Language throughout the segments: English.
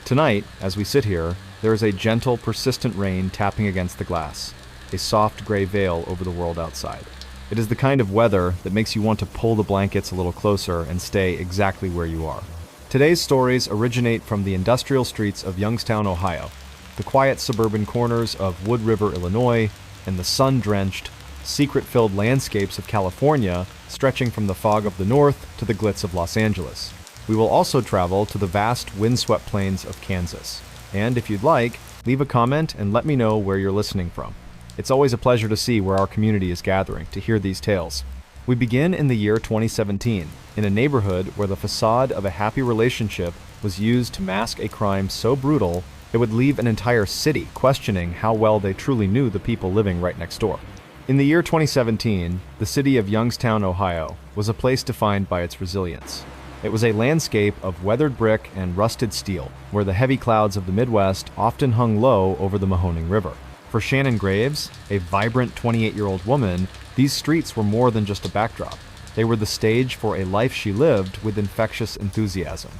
Tonight, as we sit here, there is a gentle, persistent rain tapping against the glass, a soft gray veil over the world outside. It is the kind of weather that makes you want to pull the blankets a little closer and stay exactly where you are. Today's stories originate from the industrial streets of Youngstown, Ohio, the quiet suburban corners of Wood River, Illinois, and the sun-drenched, secret-filled landscapes of California stretching from the fog of the north to the glitz of Los Angeles. We will also travel to the vast windswept plains of Kansas. And if you'd like, leave a comment and let me know where you're listening from. It's always a pleasure to see where our community is gathering to hear these tales. We begin in the year 2017, in a neighborhood where the facade of a happy relationship was used to mask a crime so brutal it would leave an entire city questioning how well they truly knew the people living right next door. In the year 2017, the city of Youngstown, Ohio, was a place defined by its resilience. It was a landscape of weathered brick and rusted steel, where the heavy clouds of the Midwest often hung low over the Mahoning River. For Shannon Graves, a vibrant 28-year-old woman, these streets were more than just a backdrop. They were the stage for a life she lived with infectious enthusiasm.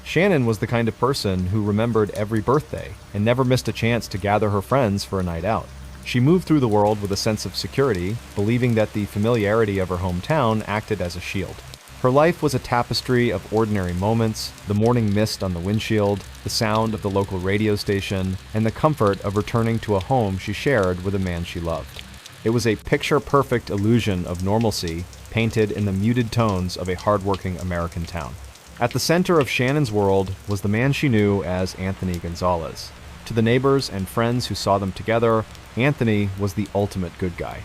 Shannon was the kind of person who remembered every birthday and never missed a chance to gather her friends for a night out. She moved through the world with a sense of security, believing that the familiarity of her hometown acted as a shield. Her life was a tapestry of ordinary moments, the morning mist on the windshield, the sound of the local radio station, and the comfort of returning to a home she shared with a man she loved. It was a picture-perfect illusion of normalcy, painted in the muted tones of a hardworking American town. At the center of Shannon's world was the man she knew as Anthony Gonzalez. To the neighbors and friends who saw them together, Anthony was the ultimate good guy.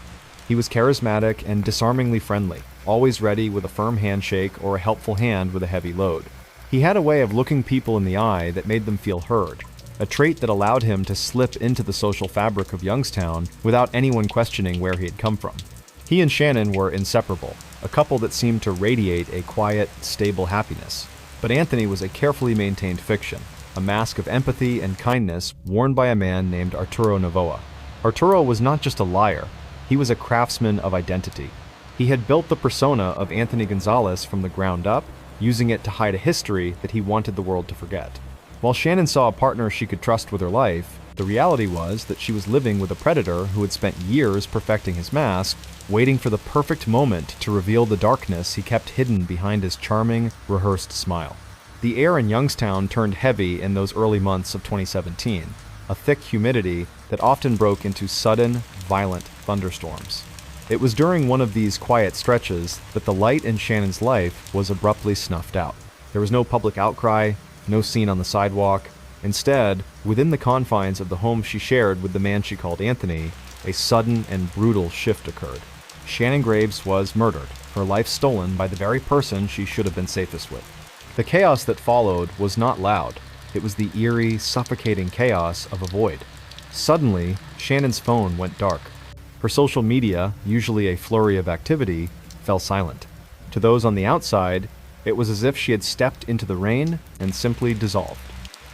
He was charismatic and disarmingly friendly, always ready with a firm handshake or a helpful hand with a heavy load. He had a way of looking people in the eye that made them feel heard, a trait that allowed him to slip into the social fabric of Youngstown without anyone questioning where he had come from. He and Shannon were inseparable, a couple that seemed to radiate a quiet, stable happiness. But Anthony was a carefully maintained fiction, a mask of empathy and kindness worn by a man named Arturo Novoa. Arturo was not just a liar, he was a craftsman of identity. He had built the persona of Anthony Gonzalez from the ground up, using it to hide a history that he wanted the world to forget. While Shannon saw a partner she could trust with her life, the reality was that she was living with a predator who had spent years perfecting his mask, waiting for the perfect moment to reveal the darkness he kept hidden behind his charming, rehearsed smile. The air in Youngstown turned heavy in those early months of 2017, a thick humidity that often broke into sudden, violent thunderstorms. It was during one of these quiet stretches that the light in Shannon's life was abruptly snuffed out. There was no public outcry, no scene on the sidewalk. Instead, within the confines of the home she shared with the man she called Anthony, a sudden and brutal shift occurred. Shannon Graves was murdered, her life stolen by the very person she should have been safest with. The chaos that followed was not loud. It was the eerie, suffocating chaos of a void. Suddenly, Shannon's phone went dark. Her social media, usually a flurry of activity, fell silent. To those on the outside, it was as if she had stepped into the rain and simply dissolved.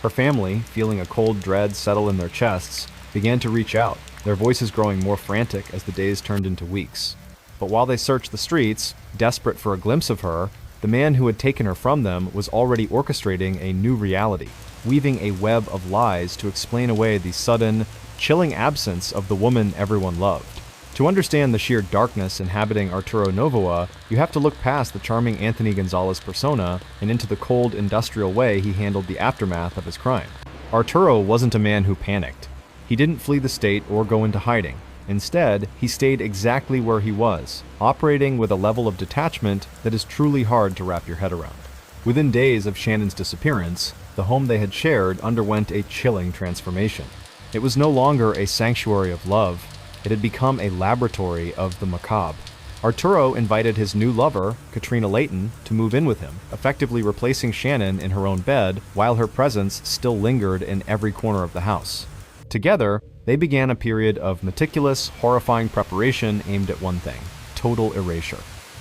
Her family, feeling a cold dread settle in their chests, began to reach out, their voices growing more frantic as the days turned into weeks. But while they searched the streets, desperate for a glimpse of her, the man who had taken her from them was already orchestrating a new reality, weaving a web of lies to explain away the sudden, chilling absence of the woman everyone loved. To understand the sheer darkness inhabiting Arturo Novoa, you have to look past the charming Anthony Gonzalez persona and into the cold, industrial way he handled the aftermath of his crime. Arturo wasn't a man who panicked. He didn't flee the state or go into hiding. Instead, he stayed exactly where he was, operating with a level of detachment that is truly hard to wrap your head around. Within days of Shannon's disappearance, the home they had shared underwent a chilling transformation. It was no longer a sanctuary of love. It had become a laboratory of the macabre. Arturo invited his new lover, Katrina Layton, to move in with him, effectively replacing Shannon in her own bed while her presence still lingered in every corner of the house. Together, they began a period of meticulous, horrifying preparation aimed at one thing: total erasure.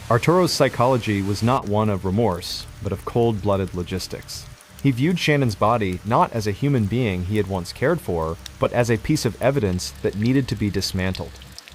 Arturo's psychology was not one of remorse, but of cold-blooded logistics. He viewed Shannon's body not as a human being he had once cared for, but as a piece of evidence that needed to be dismantled.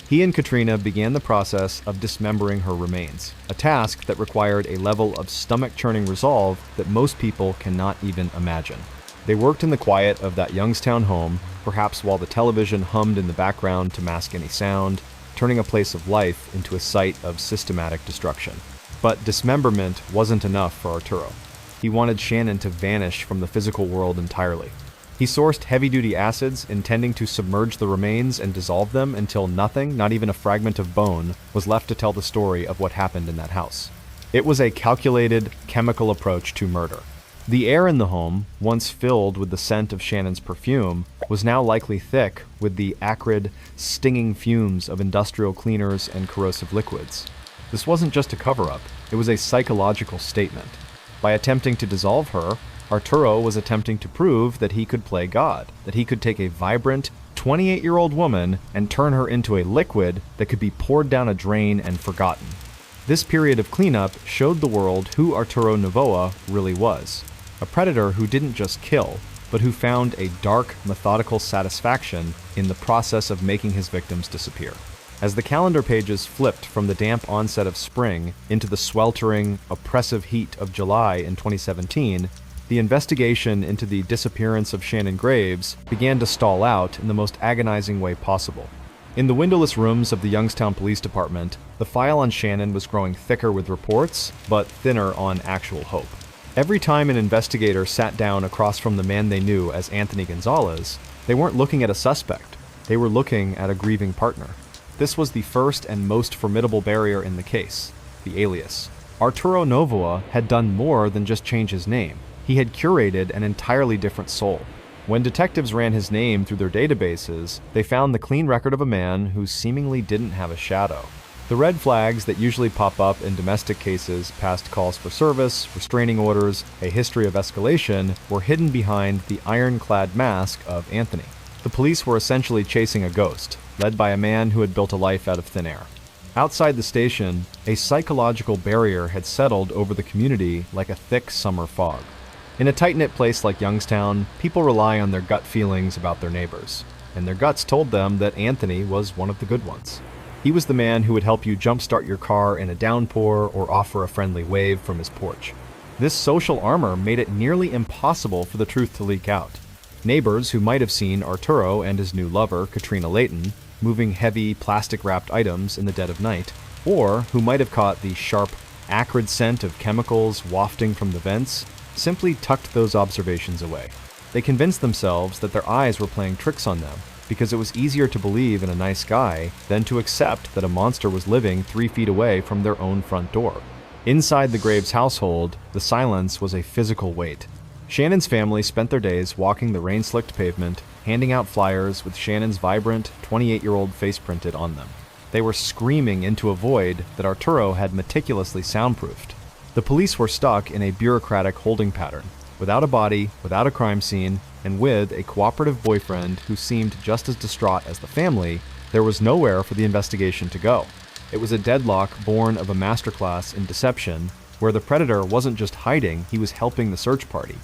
He and Katrina began the process of dismembering her remains, a task that required a level of stomach-churning resolve that most people cannot even imagine. They worked in the quiet of that Youngstown home, perhaps while the television hummed in the background to mask any sound, turning a place of life into a site of systematic destruction. But dismemberment wasn't enough for Arturo. He wanted Shannon to vanish from the physical world entirely. He sourced heavy-duty acids, intending to submerge the remains and dissolve them until nothing, not even a fragment of bone, was left to tell the story of what happened in that house. It was a calculated, chemical approach to murder. The air in the home, once filled with the scent of Shannon's perfume, was now likely thick with the acrid, stinging fumes of industrial cleaners and corrosive liquids. This wasn't just a cover-up, it was a psychological statement. By attempting to dissolve her, Arturo was attempting to prove that he could play God, that he could take a vibrant, 28-year-old woman and turn her into a liquid that could be poured down a drain and forgotten. This period of cleanup showed the world who Arturo Novoa really was. A predator who didn't just kill, but who found a dark, methodical satisfaction in the process of making his victims disappear. As the calendar pages flipped from the damp onset of spring into the sweltering, oppressive heat of July in 2017, the investigation into the disappearance of Shannon Graves began to stall out in the most agonizing way possible. In the windowless rooms of the Youngstown Police Department, the file on Shannon was growing thicker with reports, but thinner on actual hope. Every time an investigator sat down across from the man they knew as Anthony Gonzalez, they weren't looking at a suspect, they were looking at a grieving partner. This was the first and most formidable barrier in the case, the alias. Arturo Novoa had done more than just change his name. He had curated an entirely different soul. When detectives ran his name through their databases, they found the clean record of a man who seemingly didn't have a shadow. The red flags that usually pop up in domestic cases, past calls for service, restraining orders, a history of escalation, were hidden behind the ironclad mask of Anthony. The police were essentially chasing a ghost, led by a man who had built a life out of thin air. Outside the station, a psychological barrier had settled over the community like a thick summer fog. In a tight-knit place like Youngstown, people rely on their gut feelings about their neighbors, and their guts told them that Anthony was one of the good ones. He was the man who would help you jumpstart your car in a downpour or offer a friendly wave from his porch. This social armor made it nearly impossible for the truth to leak out. Neighbors who might have seen Arturo and his new lover, Katrina Layton, moving heavy, plastic-wrapped items in the dead of night, or who might have caught the sharp, acrid scent of chemicals wafting from the vents, simply tucked those observations away. They convinced themselves that their eyes were playing tricks on them, because it was easier to believe in a nice guy than to accept that a monster was living 3 feet away from their own front door. Inside the Graves household, the silence was a physical weight. Shannon's family spent their days walking the rain-slicked pavement, handing out flyers with Shannon's vibrant, 28-year-old face printed on them. They were screaming into a void that Arturo had meticulously soundproofed. The police were stuck in a bureaucratic holding pattern, without a body, without a crime scene, and with a cooperative boyfriend who seemed just as distraught as the family. There was nowhere for the investigation to go. It was a deadlock born of a masterclass in deception, where the predator wasn't just hiding, he was helping the search party.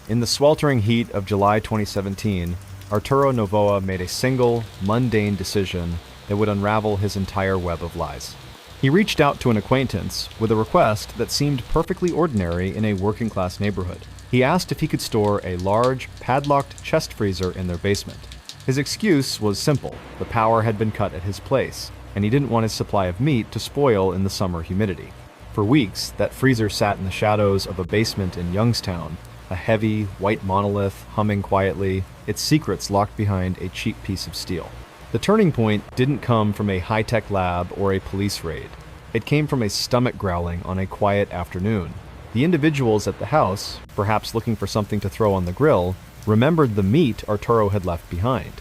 In the sweltering heat of July 2017, Arturo Novoa made a single, mundane decision that would unravel his entire web of lies. He reached out to an acquaintance with a request that seemed perfectly ordinary in a working-class neighborhood. He asked if he could store a large, padlocked chest freezer in their basement. His excuse was simple: the power had been cut at his place, and he didn't want his supply of meat to spoil in the summer humidity. For weeks, that freezer sat in the shadows of a basement in Youngstown, a heavy, white monolith humming quietly, its secrets locked behind a cheap piece of steel. The turning point didn't come from a high-tech lab or a police raid. It came from a stomach growling on a quiet afternoon. The individuals at the house, perhaps looking for something to throw on the grill, remembered the meat Arturo had left behind.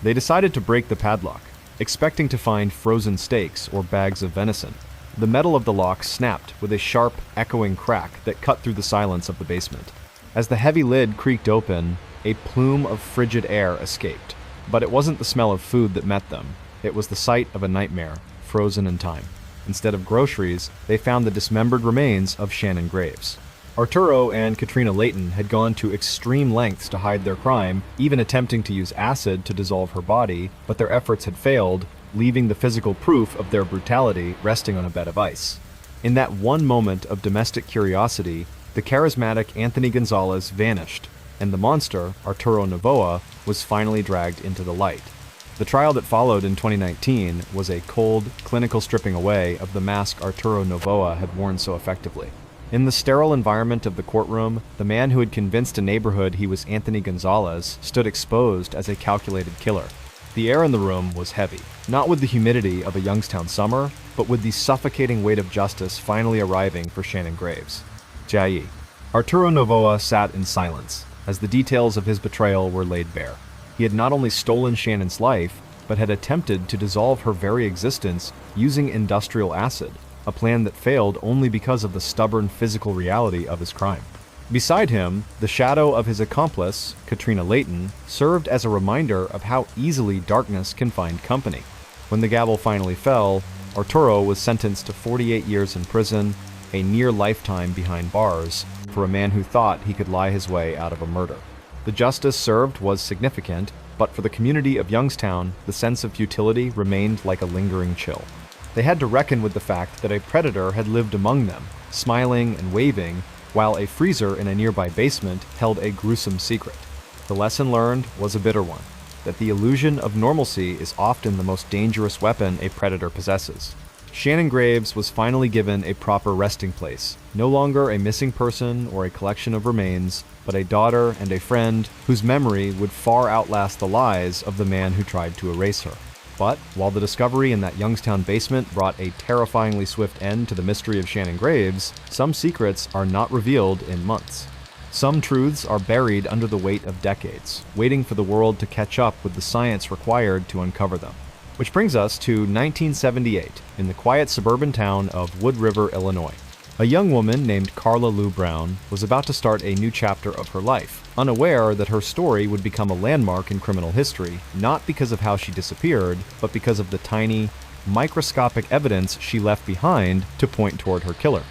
They decided to break the padlock, expecting to find frozen steaks or bags of venison. The metal of the lock snapped with a sharp, echoing crack that cut through the silence of the basement. As the heavy lid creaked open, a plume of frigid air escaped. But it wasn't the smell of food that met them. It was the sight of a nightmare, frozen in time. Instead of groceries, they found the dismembered remains of Shannon Graves. Arturo and Katrina Layton had gone to extreme lengths to hide their crime, even attempting to use acid to dissolve her body, but their efforts had failed, leaving the physical proof of their brutality resting on a bed of ice. In that one moment of domestic curiosity, the charismatic Anthony Gonzalez vanished, and the monster, Arturo Novoa, was finally dragged into the light. The trial that followed in 2019 was a cold, clinical stripping away of the mask Arturo Novoa had worn so effectively. In the sterile environment of the courtroom, the man who had convinced a neighborhood he was Anthony Gonzalez stood exposed as a calculated killer. The air in the room was heavy, not with the humidity of a Youngstown summer, but with the suffocating weight of justice finally arriving for Shannon Graves. Jai. Arturo Novoa sat in silence, as the details of his betrayal were laid bare. He had not only stolen Shannon's life, but had attempted to dissolve her very existence using industrial acid, a plan that failed only because of the stubborn physical reality of his crime. Beside him, the shadow of his accomplice, Katrina Layton, served as a reminder of how easily darkness can find company. When the gavel finally fell, Arturo was sentenced to 48 years in prison, a near lifetime behind bars, for a man who thought he could lie his way out of a murder. The justice served was significant, but for the community of Youngstown, the sense of futility remained like a lingering chill. They had to reckon with the fact that a predator had lived among them, smiling and waving, while a freezer in a nearby basement held a gruesome secret. The lesson learned was a bitter one, that the illusion of normalcy is often the most dangerous weapon a predator possesses. Shannon Graves was finally given a proper resting place, no longer a missing person or a collection of remains, but a daughter and a friend whose memory would far outlast the lies of the man who tried to erase her. But while the discovery in that Youngstown basement brought a terrifyingly swift end to the mystery of Shannon Graves, some secrets are not revealed in months. Some truths are buried under the weight of decades, waiting for the world to catch up with the science required to uncover them. Which brings us to 1978, in the quiet suburban town of Wood River, Illinois. A young woman named Carla Lou Brown was about to start a new chapter of her life, unaware that her story would become a landmark in criminal history, not because of how she disappeared, but because of the tiny, microscopic evidence she left behind to point toward her killer.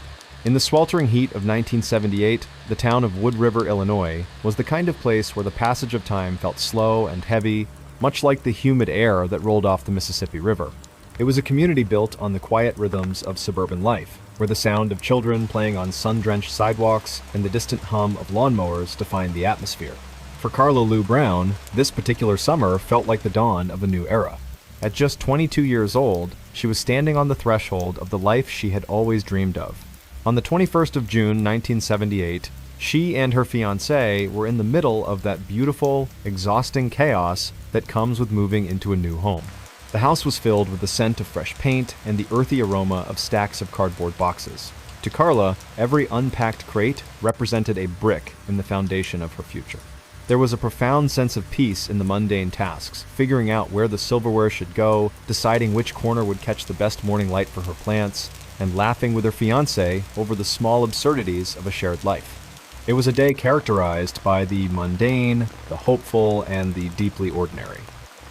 In the sweltering heat of 1978, the town of Wood River, Illinois, was the kind of place where the passage of time felt slow and heavy, much like the humid air that rolled off the Mississippi River. It was a community built on the quiet rhythms of suburban life, where the sound of children playing on sun-drenched sidewalks and the distant hum of lawnmowers defined the atmosphere. For Carla Lou Brown, this particular summer felt like the dawn of a new era. At just 22 years old, she was standing on the threshold of the life she had always dreamed of. On the 21st of June, 1978, she and her fiancé were in the middle of that beautiful, exhausting chaos that comes with moving into a new home. The house was filled with the scent of fresh paint and the earthy aroma of stacks of cardboard boxes. To Carla, every unpacked crate represented a brick in the foundation of her future. There was a profound sense of peace in the mundane tasks, figuring out where the silverware should go, deciding which corner would catch the best morning light for her plants, and laughing with her fiancé over the small absurdities of a shared life. It was a day characterized by the mundane, the hopeful, and the deeply ordinary.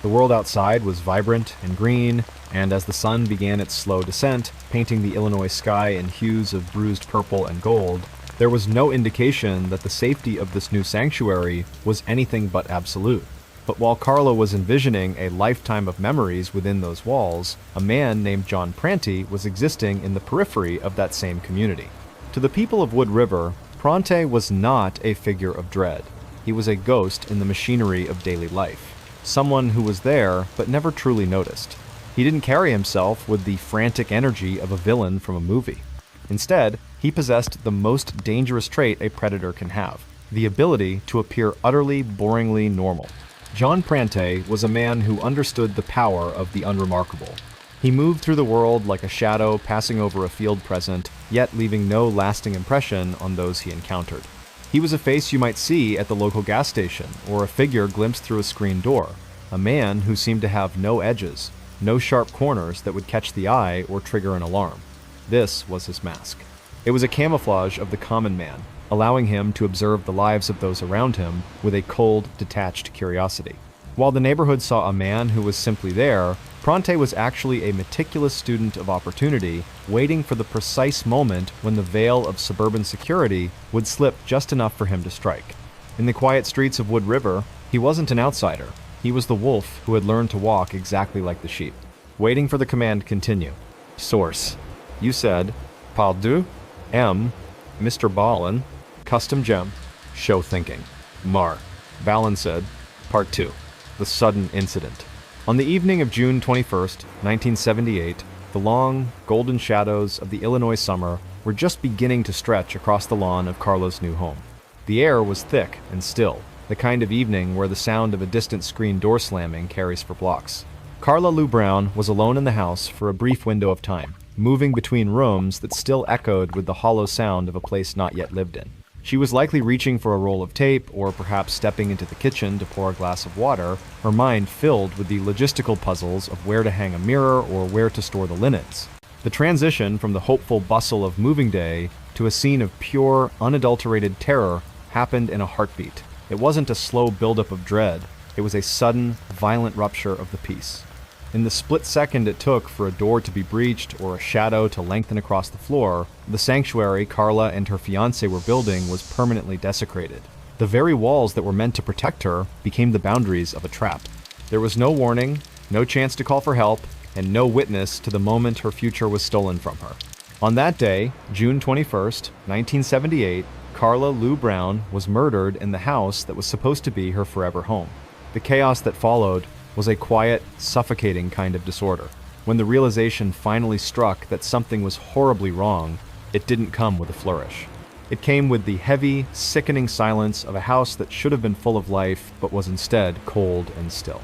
The world outside was vibrant and green, and as the sun began its slow descent, painting the Illinois sky in hues of bruised purple and gold, there was no indication that the safety of this new sanctuary was anything but absolute. But while Carla was envisioning a lifetime of memories within those walls, a man named John Prante was existing in the periphery of that same community. To the people of Wood River, Prante was not a figure of dread. He was a ghost in the machinery of daily life. Someone who was there, but never truly noticed. He didn't carry himself with the frantic energy of a villain from a movie. Instead, he possessed the most dangerous trait a predator can have, the ability to appear utterly, boringly normal. John Prante was a man who understood the power of the unremarkable. He moved through the world like a shadow passing over a field present, yet leaving no lasting impression on those he encountered. He was a face you might see at the local gas station, or a figure glimpsed through a screen door, a man who seemed to have no edges, no sharp corners that would catch the eye or trigger an alarm. This was his mask. It was a camouflage of the common man, allowing him to observe the lives of those around him with a cold, detached curiosity. While the neighborhood saw a man who was simply there, Prante was actually a meticulous student of opportunity, waiting for the precise moment when the veil of suburban security would slip just enough for him to strike. In the quiet streets of Wood River, he wasn't an outsider. He was the wolf who had learned to walk exactly like the sheep. Waiting for the command, continue. Source. You said, Pardon, MrBallen, Custom Gem, Show Thinking. MrBallen said. Part 2. The Sudden Incident. On the evening of June 21st, 1978, the long, golden shadows of the Illinois summer were just beginning to stretch across the lawn of Carla's new home. The air was thick and still, the kind of evening where the sound of a distant screen door slamming carries for blocks. Carla Lou Brown was alone in the house for a brief window of time, moving between rooms that still echoed with the hollow sound of a place not yet lived in. She was likely reaching for a roll of tape, or perhaps stepping into the kitchen to pour a glass of water, her mind filled with the logistical puzzles of where to hang a mirror or where to store the linens. The transition from the hopeful bustle of moving day to a scene of pure, unadulterated terror happened in a heartbeat. It wasn't a slow buildup of dread, it was a sudden, violent rupture of the peace. In the split second it took for a door to be breached or a shadow to lengthen across the floor, the sanctuary Carla and her fiancé were building was permanently desecrated. The very walls that were meant to protect her became the boundaries of a trap. There was no warning, no chance to call for help, and no witness to the moment her future was stolen from her. On that day, June 21st, 1978, Carla Lou Brown was murdered in the house that was supposed to be her forever home. The chaos that followed was a quiet, suffocating kind of disorder. When the realization finally struck that something was horribly wrong, it didn't come with a flourish. It came with the heavy, sickening silence of a house that should have been full of life, but was instead cold and still.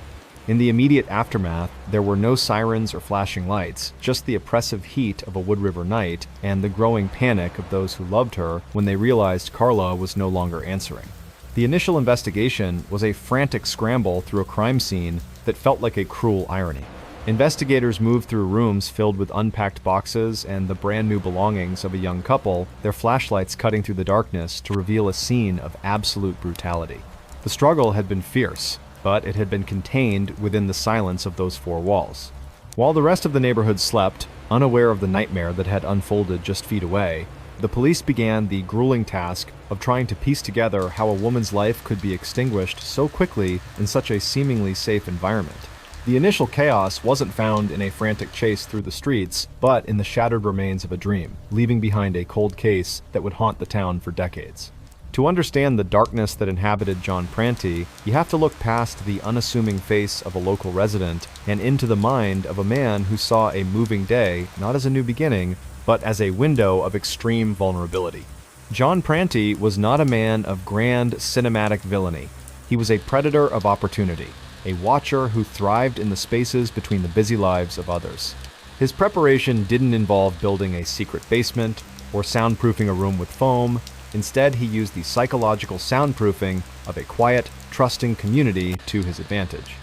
In the immediate aftermath, there were no sirens or flashing lights, just the oppressive heat of a Wood River night and the growing panic of those who loved her when they realized Carla was no longer answering. The initial investigation was a frantic scramble through a crime scene that felt like a cruel irony. Investigators moved through rooms filled with unpacked boxes and the brand new belongings of a young couple, their flashlights cutting through the darkness to reveal a scene of absolute brutality. The struggle had been fierce, but it had been contained within the silence of those four walls. While the rest of the neighborhood slept, unaware of the nightmare that had unfolded just feet away, the police began the grueling task of trying to piece together how a woman's life could be extinguished so quickly in such a seemingly safe environment. The initial chaos wasn't found in a frantic chase through the streets, but in the shattered remains of a dream, leaving behind a cold case that would haunt the town for decades. To understand the darkness that inhabited John Prante, you have to look past the unassuming face of a local resident and into the mind of a man who saw a moving day not as a new beginning, but as a window of extreme vulnerability. John Prante was not a man of grand cinematic villainy. He was a predator of opportunity, a watcher who thrived in the spaces between the busy lives of others. His preparation didn't involve building a secret basement or soundproofing a room with foam. Instead, he used the psychological soundproofing of a quiet, trusting community to his advantage.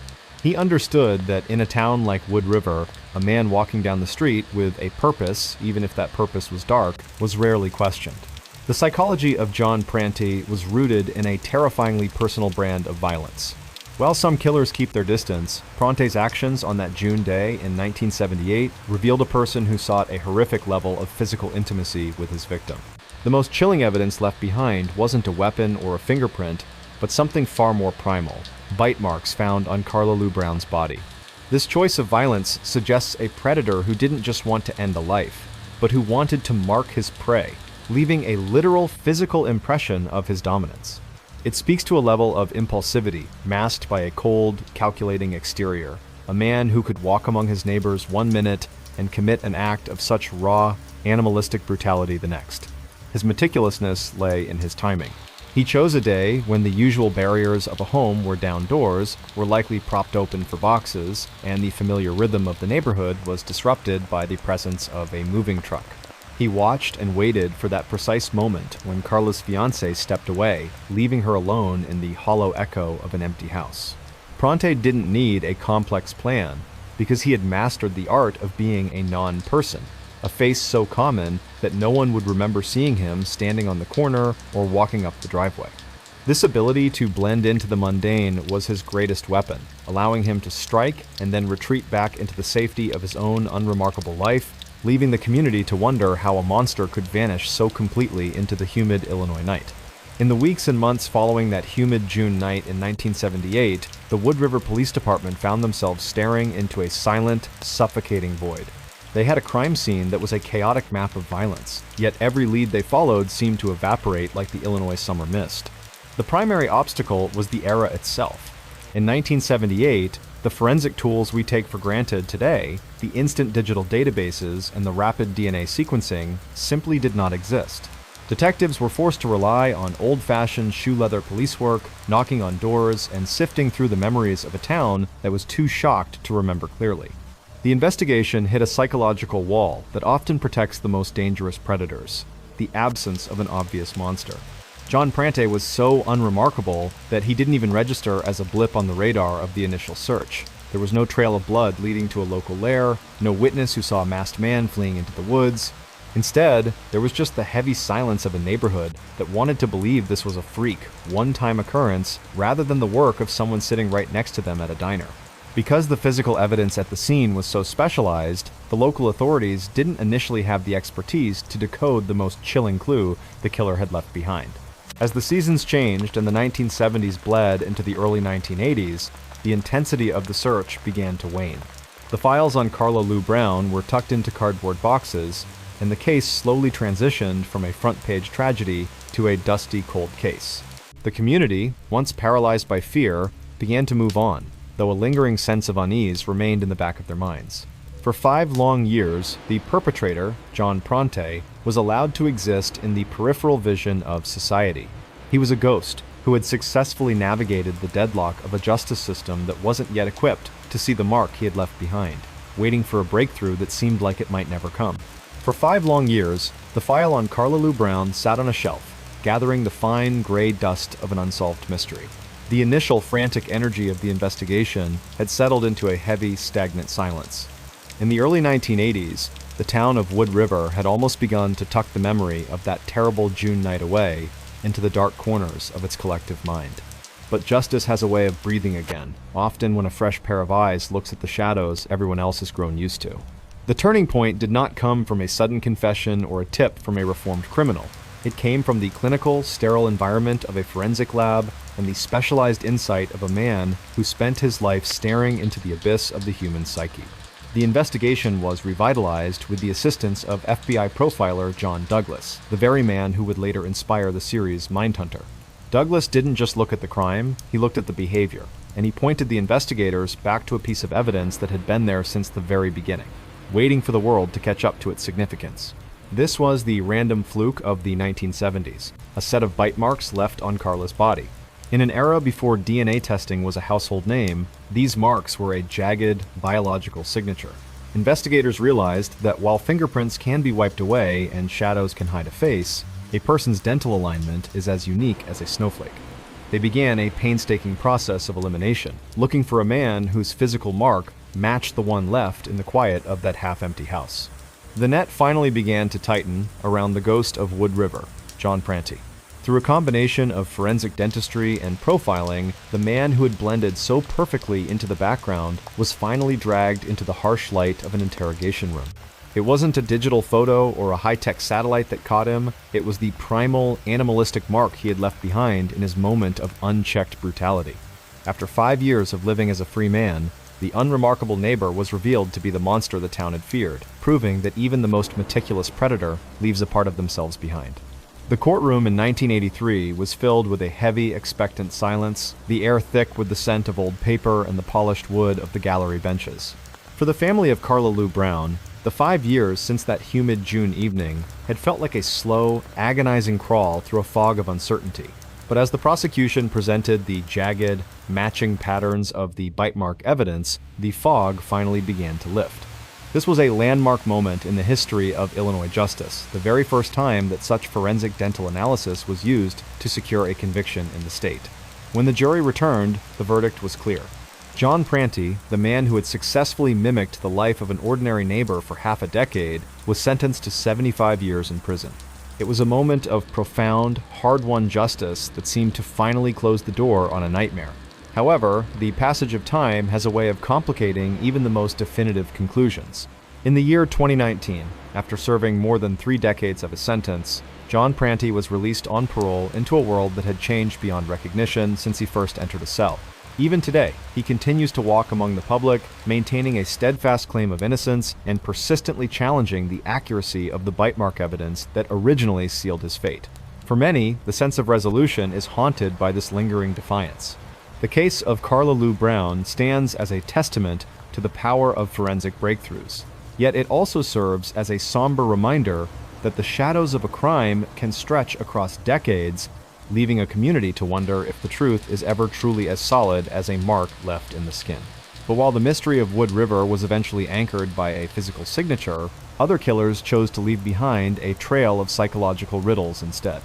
He understood that in a town like Wood River, a man walking down the street with a purpose, even if that purpose was dark, was rarely questioned. The psychology of John Prante was rooted in a terrifyingly personal brand of violence. While some killers keep their distance, Prante's actions on that June day in 1978 revealed a person who sought a horrific level of physical intimacy with his victim. The most chilling evidence left behind wasn't a weapon or a fingerprint, but something far more primal: bite marks found on Carla Lou Brown's body. This choice of violence suggests a predator who didn't just want to end a life, but who wanted to mark his prey, leaving a literal physical impression of his dominance. It speaks to a level of impulsivity masked by a cold, calculating exterior, a man who could walk among his neighbors one minute and commit an act of such raw, animalistic brutality the next. His meticulousness lay in his timing. He chose a day when the usual barriers of a home were down doors, were likely propped open for boxes, and the familiar rhythm of the neighborhood was disrupted by the presence of a moving truck. He watched and waited for that precise moment when Carla's fiancé stepped away, leaving her alone in the hollow echo of an empty house. Prante didn't need a complex plan, because he had mastered the art of being a non-person, a face so common that no one would remember seeing him standing on the corner or walking up the driveway. This ability to blend into the mundane was his greatest weapon, allowing him to strike and then retreat back into the safety of his own unremarkable life, leaving the community to wonder how a monster could vanish so completely into the humid Illinois night. In the weeks and months following that humid June night in 1978, the Wood River Police Department found themselves staring into a silent, suffocating void. They had a crime scene that was a chaotic map of violence, yet every lead they followed seemed to evaporate like the Illinois summer mist. The primary obstacle was the era itself. In 1978, the forensic tools we take for granted today, the instant digital databases and the rapid DNA sequencing, simply did not exist. Detectives were forced to rely on old-fashioned shoe-leather police work, knocking on doors, and sifting through the memories of a town that was too shocked to remember clearly. The investigation hit a psychological wall that often protects the most dangerous predators: the absence of an obvious monster. John Prante was so unremarkable that he didn't even register as a blip on the radar of the initial search. There was no trail of blood leading to a local lair, no witness who saw a masked man fleeing into the woods. Instead, there was just the heavy silence of a neighborhood that wanted to believe this was a freak, one-time occurrence, rather than the work of someone sitting right next to them at a diner. Because the physical evidence at the scene was so specialized, the local authorities didn't initially have the expertise to decode the most chilling clue the killer had left behind. As the seasons changed and the 1970s bled into the early 1980s, the intensity of the search began to wane. The files on Carla Lou Brown were tucked into cardboard boxes, and the case slowly transitioned from a front-page tragedy to a dusty, cold case. The community, once paralyzed by fear, began to move on, though a lingering sense of unease remained in the back of their minds. For 5 long years, the perpetrator, John Prante, was allowed to exist in the peripheral vision of society. He was a ghost who had successfully navigated the deadlock of a justice system that wasn't yet equipped to see the mark he had left behind, waiting for a breakthrough that seemed like it might never come. For 5 long years, the file on Carla Lou Brown sat on a shelf, gathering the fine gray dust of an unsolved mystery. The initial frantic energy of the investigation had settled into a heavy, stagnant silence. In the early 1980s, the town of Wood River had almost begun to tuck the memory of that terrible June night away into the dark corners of its collective mind. But justice has a way of breathing again, often when a fresh pair of eyes looks at the shadows everyone else has grown used to. The turning point did not come from a sudden confession or a tip from a reformed criminal. It came from the clinical, sterile environment of a forensic lab and the specialized insight of a man who spent his life staring into the abyss of the human psyche. The investigation was revitalized with the assistance of FBI profiler John Douglas, the very man who would later inspire the series Mindhunter. Douglas didn't just look at the crime, he looked at the behavior, and he pointed the investigators back to a piece of evidence that had been there since the very beginning, waiting for the world to catch up to its significance. This was the random fluke of the 1970s, a set of bite marks left on Carla's body. In an era before DNA testing was a household name, these marks were a jagged, biological signature. Investigators realized that while fingerprints can be wiped away and shadows can hide a face, a person's dental alignment is as unique as a snowflake. They began a painstaking process of elimination, looking for a man whose physical mark matched the one left in the quiet of that half-empty house. The net finally began to tighten around the ghost of Wood River, John Prante. Through a combination of forensic dentistry and profiling, the man who had blended so perfectly into the background was finally dragged into the harsh light of an interrogation room. It wasn't a digital photo or a high-tech satellite that caught him, it was the primal, animalistic mark he had left behind in his moment of unchecked brutality. After 5 years of living as a free man, the unremarkable neighbor was revealed to be the monster the town had feared, proving that even the most meticulous predator leaves a part of themselves behind. The courtroom in 1983 was filled with a heavy, expectant silence, the air thick with the scent of old paper and the polished wood of the gallery benches. For the family of Carla Lou Brown, the 5 years since that humid June evening had felt like a slow, agonizing crawl through a fog of uncertainty. But as the prosecution presented the jagged, matching patterns of the bite mark evidence, the fog finally began to lift. This was a landmark moment in the history of Illinois justice, the very first time that such forensic dental analysis was used to secure a conviction in the state. When the jury returned, the verdict was clear. John Prante, the man who had successfully mimicked the life of an ordinary neighbor for half a decade, was sentenced to 75 years in prison. It was a moment of profound, hard-won justice that seemed to finally close the door on a nightmare. However, the passage of time has a way of complicating even the most definitive conclusions. In the year 2019, after serving more than 3 decades of his sentence, John Prante was released on parole into a world that had changed beyond recognition since he first entered a cell. Even today, he continues to walk among the public, maintaining a steadfast claim of innocence and persistently challenging the accuracy of the bite mark evidence that originally sealed his fate. For many, the sense of resolution is haunted by this lingering defiance. The case of Carla Lou Brown stands as a testament to the power of forensic breakthroughs, yet it also serves as a somber reminder that the shadows of a crime can stretch across decades, leaving a community to wonder if the truth is ever truly as solid as a mark left in the skin. But while the mystery of Wood River was eventually anchored by a physical signature, other killers chose to leave behind a trail of psychological riddles instead.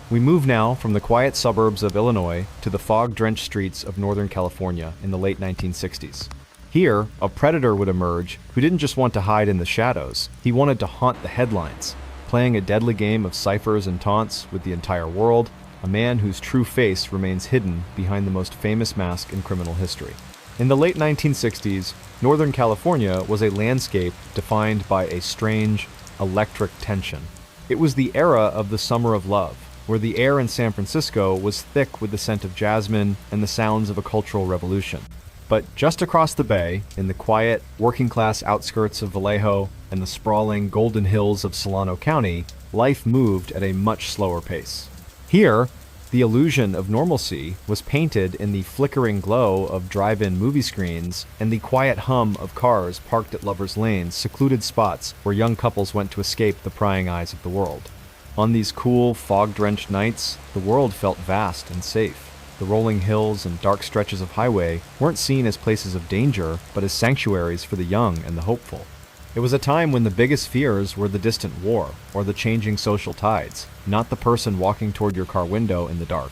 We move now from the quiet suburbs of Illinois to the fog-drenched streets of Northern California in the late 1960s. Here, a predator would emerge who didn't just want to hide in the shadows, he wanted to haunt the headlines, playing a deadly game of ciphers and taunts with the entire world, a man whose true face remains hidden behind the most famous mask in criminal history. In the late 1960s, Northern California was a landscape defined by a strange, electric tension. It was the era of the Summer of Love, where the air in San Francisco was thick with the scent of jasmine and the sounds of a cultural revolution. But just across the bay, in the quiet, working-class outskirts of Vallejo and the sprawling golden hills of Solano County, life moved at a much slower pace. Here, the illusion of normalcy was painted in the flickering glow of drive-in movie screens and the quiet hum of cars parked at lovers' lanes, secluded spots where young couples went to escape the prying eyes of the world. On these cool, fog-drenched nights, the world felt vast and safe. The rolling hills and dark stretches of highway weren't seen as places of danger, but as sanctuaries for the young and the hopeful. It was a time when the biggest fears were the distant war or the changing social tides, not the person walking toward your car window in the dark.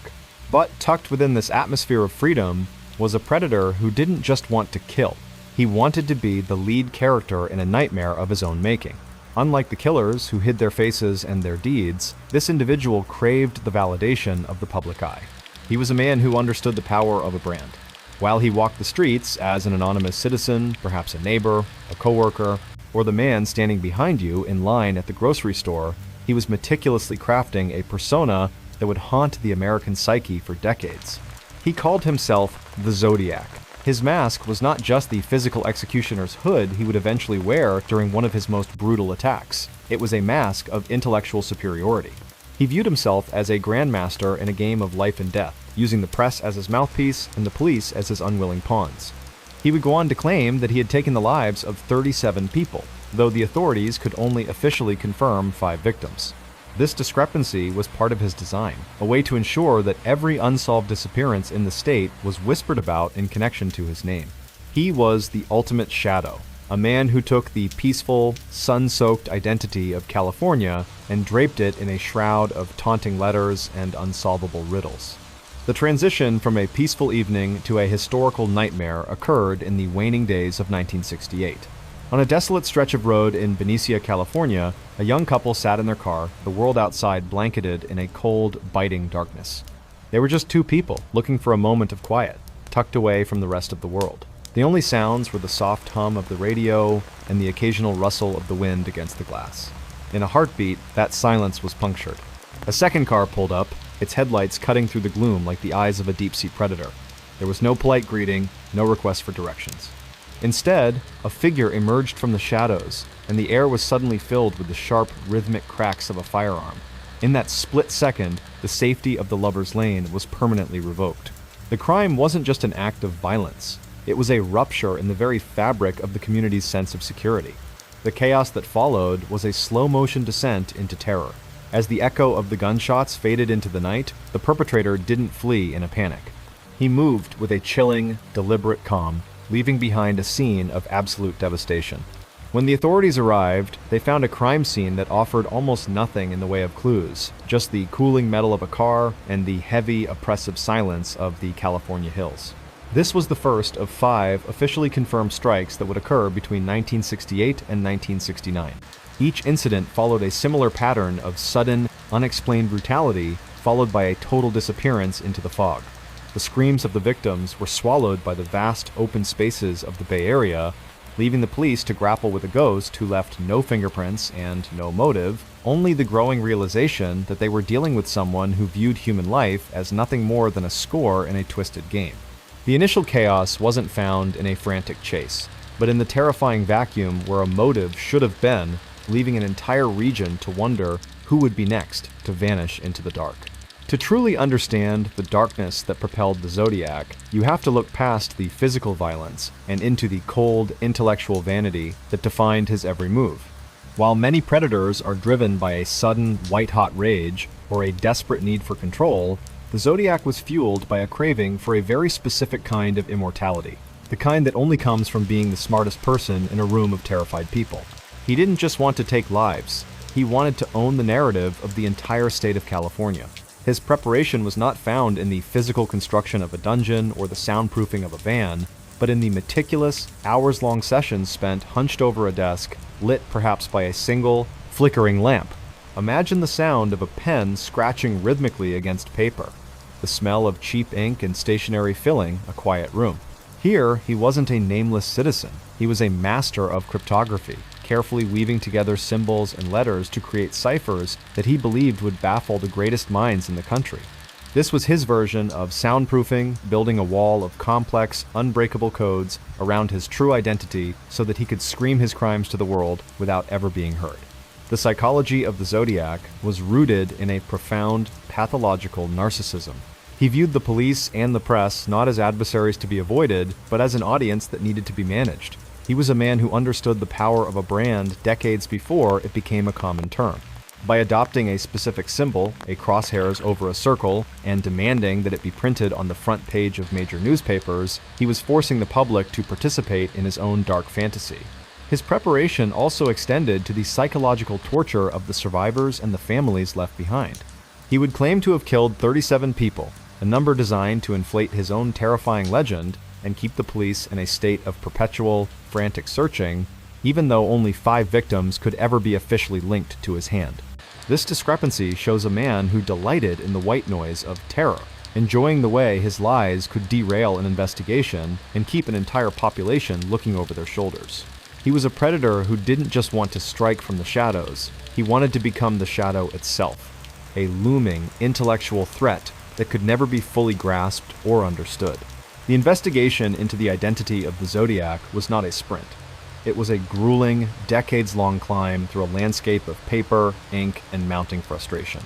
But tucked within this atmosphere of freedom was a predator who didn't just want to kill. He wanted to be the lead character in a nightmare of his own making. Unlike the killers who hid their faces and their deeds, this individual craved the validation of the public eye. He was a man who understood the power of a brand. While he walked the streets as an anonymous citizen, perhaps a neighbor, a coworker, or the man standing behind you in line at the grocery store, he was meticulously crafting a persona that would haunt the American psyche for decades. He called himself the Zodiac. His mask was not just the physical executioner's hood he would eventually wear during one of his most brutal attacks. It was a mask of intellectual superiority. He viewed himself as a grandmaster in a game of life and death, using the press as his mouthpiece and the police as his unwilling pawns. He would go on to claim that he had taken the lives of 37 people, though the authorities could only officially confirm 5 victims. This discrepancy was part of his design, a way to ensure that every unsolved disappearance in the state was whispered about in connection to his name. He was the ultimate shadow, a man who took the peaceful, sun-soaked identity of California and draped it in a shroud of taunting letters and unsolvable riddles. The transition from a peaceful evening to a historical nightmare occurred in the waning days of 1968. On a desolate stretch of road in Benicia, California, a young couple sat in their car, the world outside blanketed in a cold, biting darkness. They were just 2 people looking for a moment of quiet, tucked away from the rest of the world. The only sounds were the soft hum of the radio and the occasional rustle of the wind against the glass. In a heartbeat, that silence was punctured. A second car pulled up, its headlights cutting through the gloom like the eyes of a deep-sea predator. There was no polite greeting, no request for directions. Instead, a figure emerged from the shadows, and the air was suddenly filled with the sharp, rhythmic cracks of a firearm. In that split second, the safety of the lover's lane was permanently revoked. The crime wasn't just an act of violence. It was a rupture in the very fabric of the community's sense of security. The chaos that followed was a slow-motion descent into terror. As the echo of the gunshots faded into the night, the perpetrator didn't flee in a panic. He moved with a chilling, deliberate calm, leaving behind a scene of absolute devastation. When the authorities arrived, they found a crime scene that offered almost nothing in the way of clues, just the cooling metal of a car and the heavy, oppressive silence of the California hills. This was the first of 5 officially confirmed strikes that would occur between 1968 and 1969. Each incident followed a similar pattern of sudden, unexplained brutality, followed by a total disappearance into the fog. The screams of the victims were swallowed by the vast open spaces of the Bay Area, leaving the police to grapple with a ghost who left no fingerprints and no motive, only the growing realization that they were dealing with someone who viewed human life as nothing more than a score in a twisted game. The initial chaos wasn't found in a frantic chase, but in the terrifying vacuum where a motive should have been, leaving an entire region to wonder who would be next to vanish into the dark. To truly understand the darkness that propelled the Zodiac, you have to look past the physical violence and into the cold, intellectual vanity that defined his every move. While many predators are driven by a sudden, white-hot rage or a desperate need for control, the Zodiac was fueled by a craving for a very specific kind of immortality, the kind that only comes from being the smartest person in a room of terrified people. He didn't just want to take lives, he wanted to own the narrative of the entire state of California. His preparation was not found in the physical construction of a dungeon or the soundproofing of a van, but in the meticulous, hours-long sessions spent hunched over a desk, lit perhaps by a single, flickering lamp. Imagine the sound of a pen scratching rhythmically against paper, the smell of cheap ink and stationery filling a quiet room. Here, he wasn't a nameless citizen. He was a master of cryptography, carefully weaving together symbols and letters to create ciphers that he believed would baffle the greatest minds in the country. This was his version of soundproofing, building a wall of complex, unbreakable codes around his true identity so that he could scream his crimes to the world without ever being heard. The psychology of the Zodiac was rooted in a profound, pathological narcissism. He viewed the police and the press not as adversaries to be avoided, but as an audience that needed to be managed. He was a man who understood the power of a brand decades before it became a common term. By adopting a specific symbol, a crosshairs over a circle, and demanding that it be printed on the front page of major newspapers, he was forcing the public to participate in his own dark fantasy. His preparation also extended to the psychological torture of the survivors and the families left behind. He would claim to have killed 37 people, a number designed to inflate his own terrifying legend and keep the police in a state of perpetual, frantic searching, even though only 5 victims could ever be officially linked to his hand. This discrepancy shows a man who delighted in the white noise of terror, enjoying the way his lies could derail an investigation and keep an entire population looking over their shoulders. He was a predator who didn't just want to strike from the shadows, he wanted to become the shadow itself, a looming, intellectual threat that could never be fully grasped or understood. The investigation into the identity of the Zodiac was not a sprint. It was a grueling, decades-long climb through a landscape of paper, ink, and mounting frustration.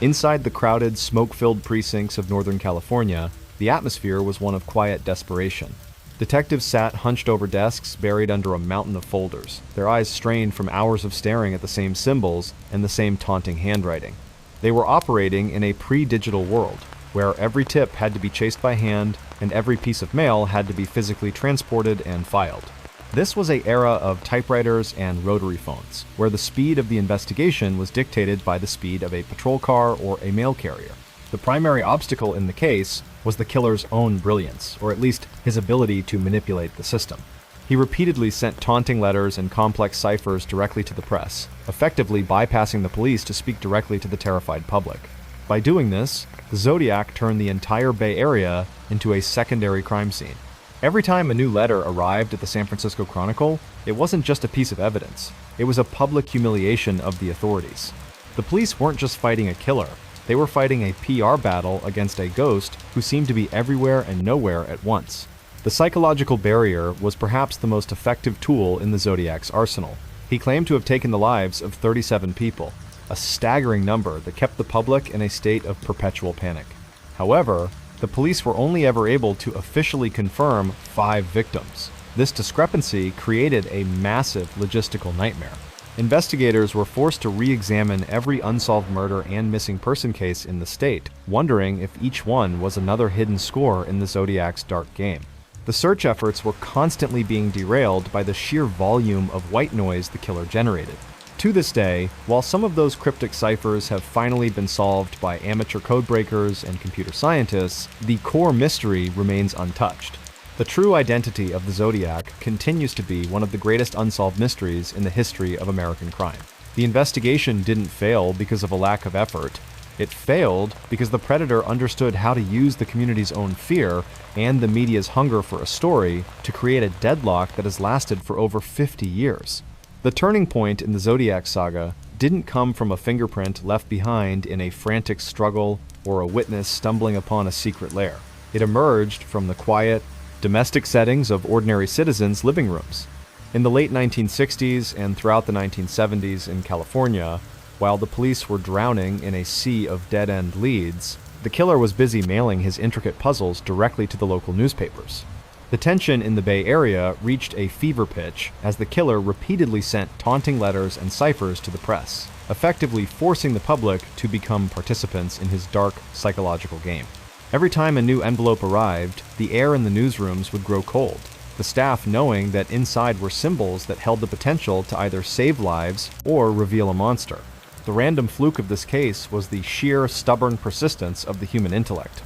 Inside the crowded, smoke-filled precincts of Northern California, the atmosphere was one of quiet desperation. Detectives sat hunched over desks buried under a mountain of folders, their eyes strained from hours of staring at the same symbols and the same taunting handwriting. They were operating in a pre-digital world, where every tip had to be chased by hand and every piece of mail had to be physically transported and filed. This was an era of typewriters and rotary phones, where the speed of the investigation was dictated by the speed of a patrol car or a mail carrier. The primary obstacle in the case was the killer's own brilliance, or at least his ability to manipulate the system. He repeatedly sent taunting letters and complex ciphers directly to the press, effectively bypassing the police to speak directly to the terrified public. By doing this, the Zodiac turned the entire Bay Area into a secondary crime scene. Every time a new letter arrived at the San Francisco Chronicle, it wasn't just a piece of evidence. It was a public humiliation of the authorities. The police weren't just fighting a killer. They were fighting a PR battle against a ghost who seemed to be everywhere and nowhere at once. The psychological barrier was perhaps the most effective tool in the Zodiac's arsenal. He claimed to have taken the lives of 37 people, a staggering number that kept the public in a state of perpetual panic. However, the police were only ever able to officially confirm 5 victims. This discrepancy created a massive logistical nightmare. Investigators were forced to re-examine every unsolved murder and missing person case in the state, wondering if each one was another hidden score in the Zodiac's dark game. The search efforts were constantly being derailed by the sheer volume of white noise the killer generated. To this day, while some of those cryptic ciphers have finally been solved by amateur codebreakers and computer scientists, the core mystery remains untouched. The true identity of the Zodiac continues to be one of the greatest unsolved mysteries in the history of American crime. The investigation didn't fail because of a lack of effort. It failed because the predator understood how to use the community's own fear and the media's hunger for a story to create a deadlock that has lasted for over 50 years. The turning point in the Zodiac saga didn't come from a fingerprint left behind in a frantic struggle or a witness stumbling upon a secret lair. It emerged from the quiet, domestic settings of ordinary citizens' living rooms. In the late 1960s and throughout the 1970s in California, While the police were drowning in a sea of dead-end leads, the killer was busy mailing his intricate puzzles directly to the local newspapers. The tension in the Bay Area reached a fever pitch as the killer repeatedly sent taunting letters and ciphers to the press, effectively forcing the public to become participants in his dark psychological game. Every time a new envelope arrived, the air in the newsrooms would grow cold, the staff knowing that inside were symbols that held the potential to either save lives or reveal a monster. The random fluke of this case was the sheer stubborn persistence of the human intellect.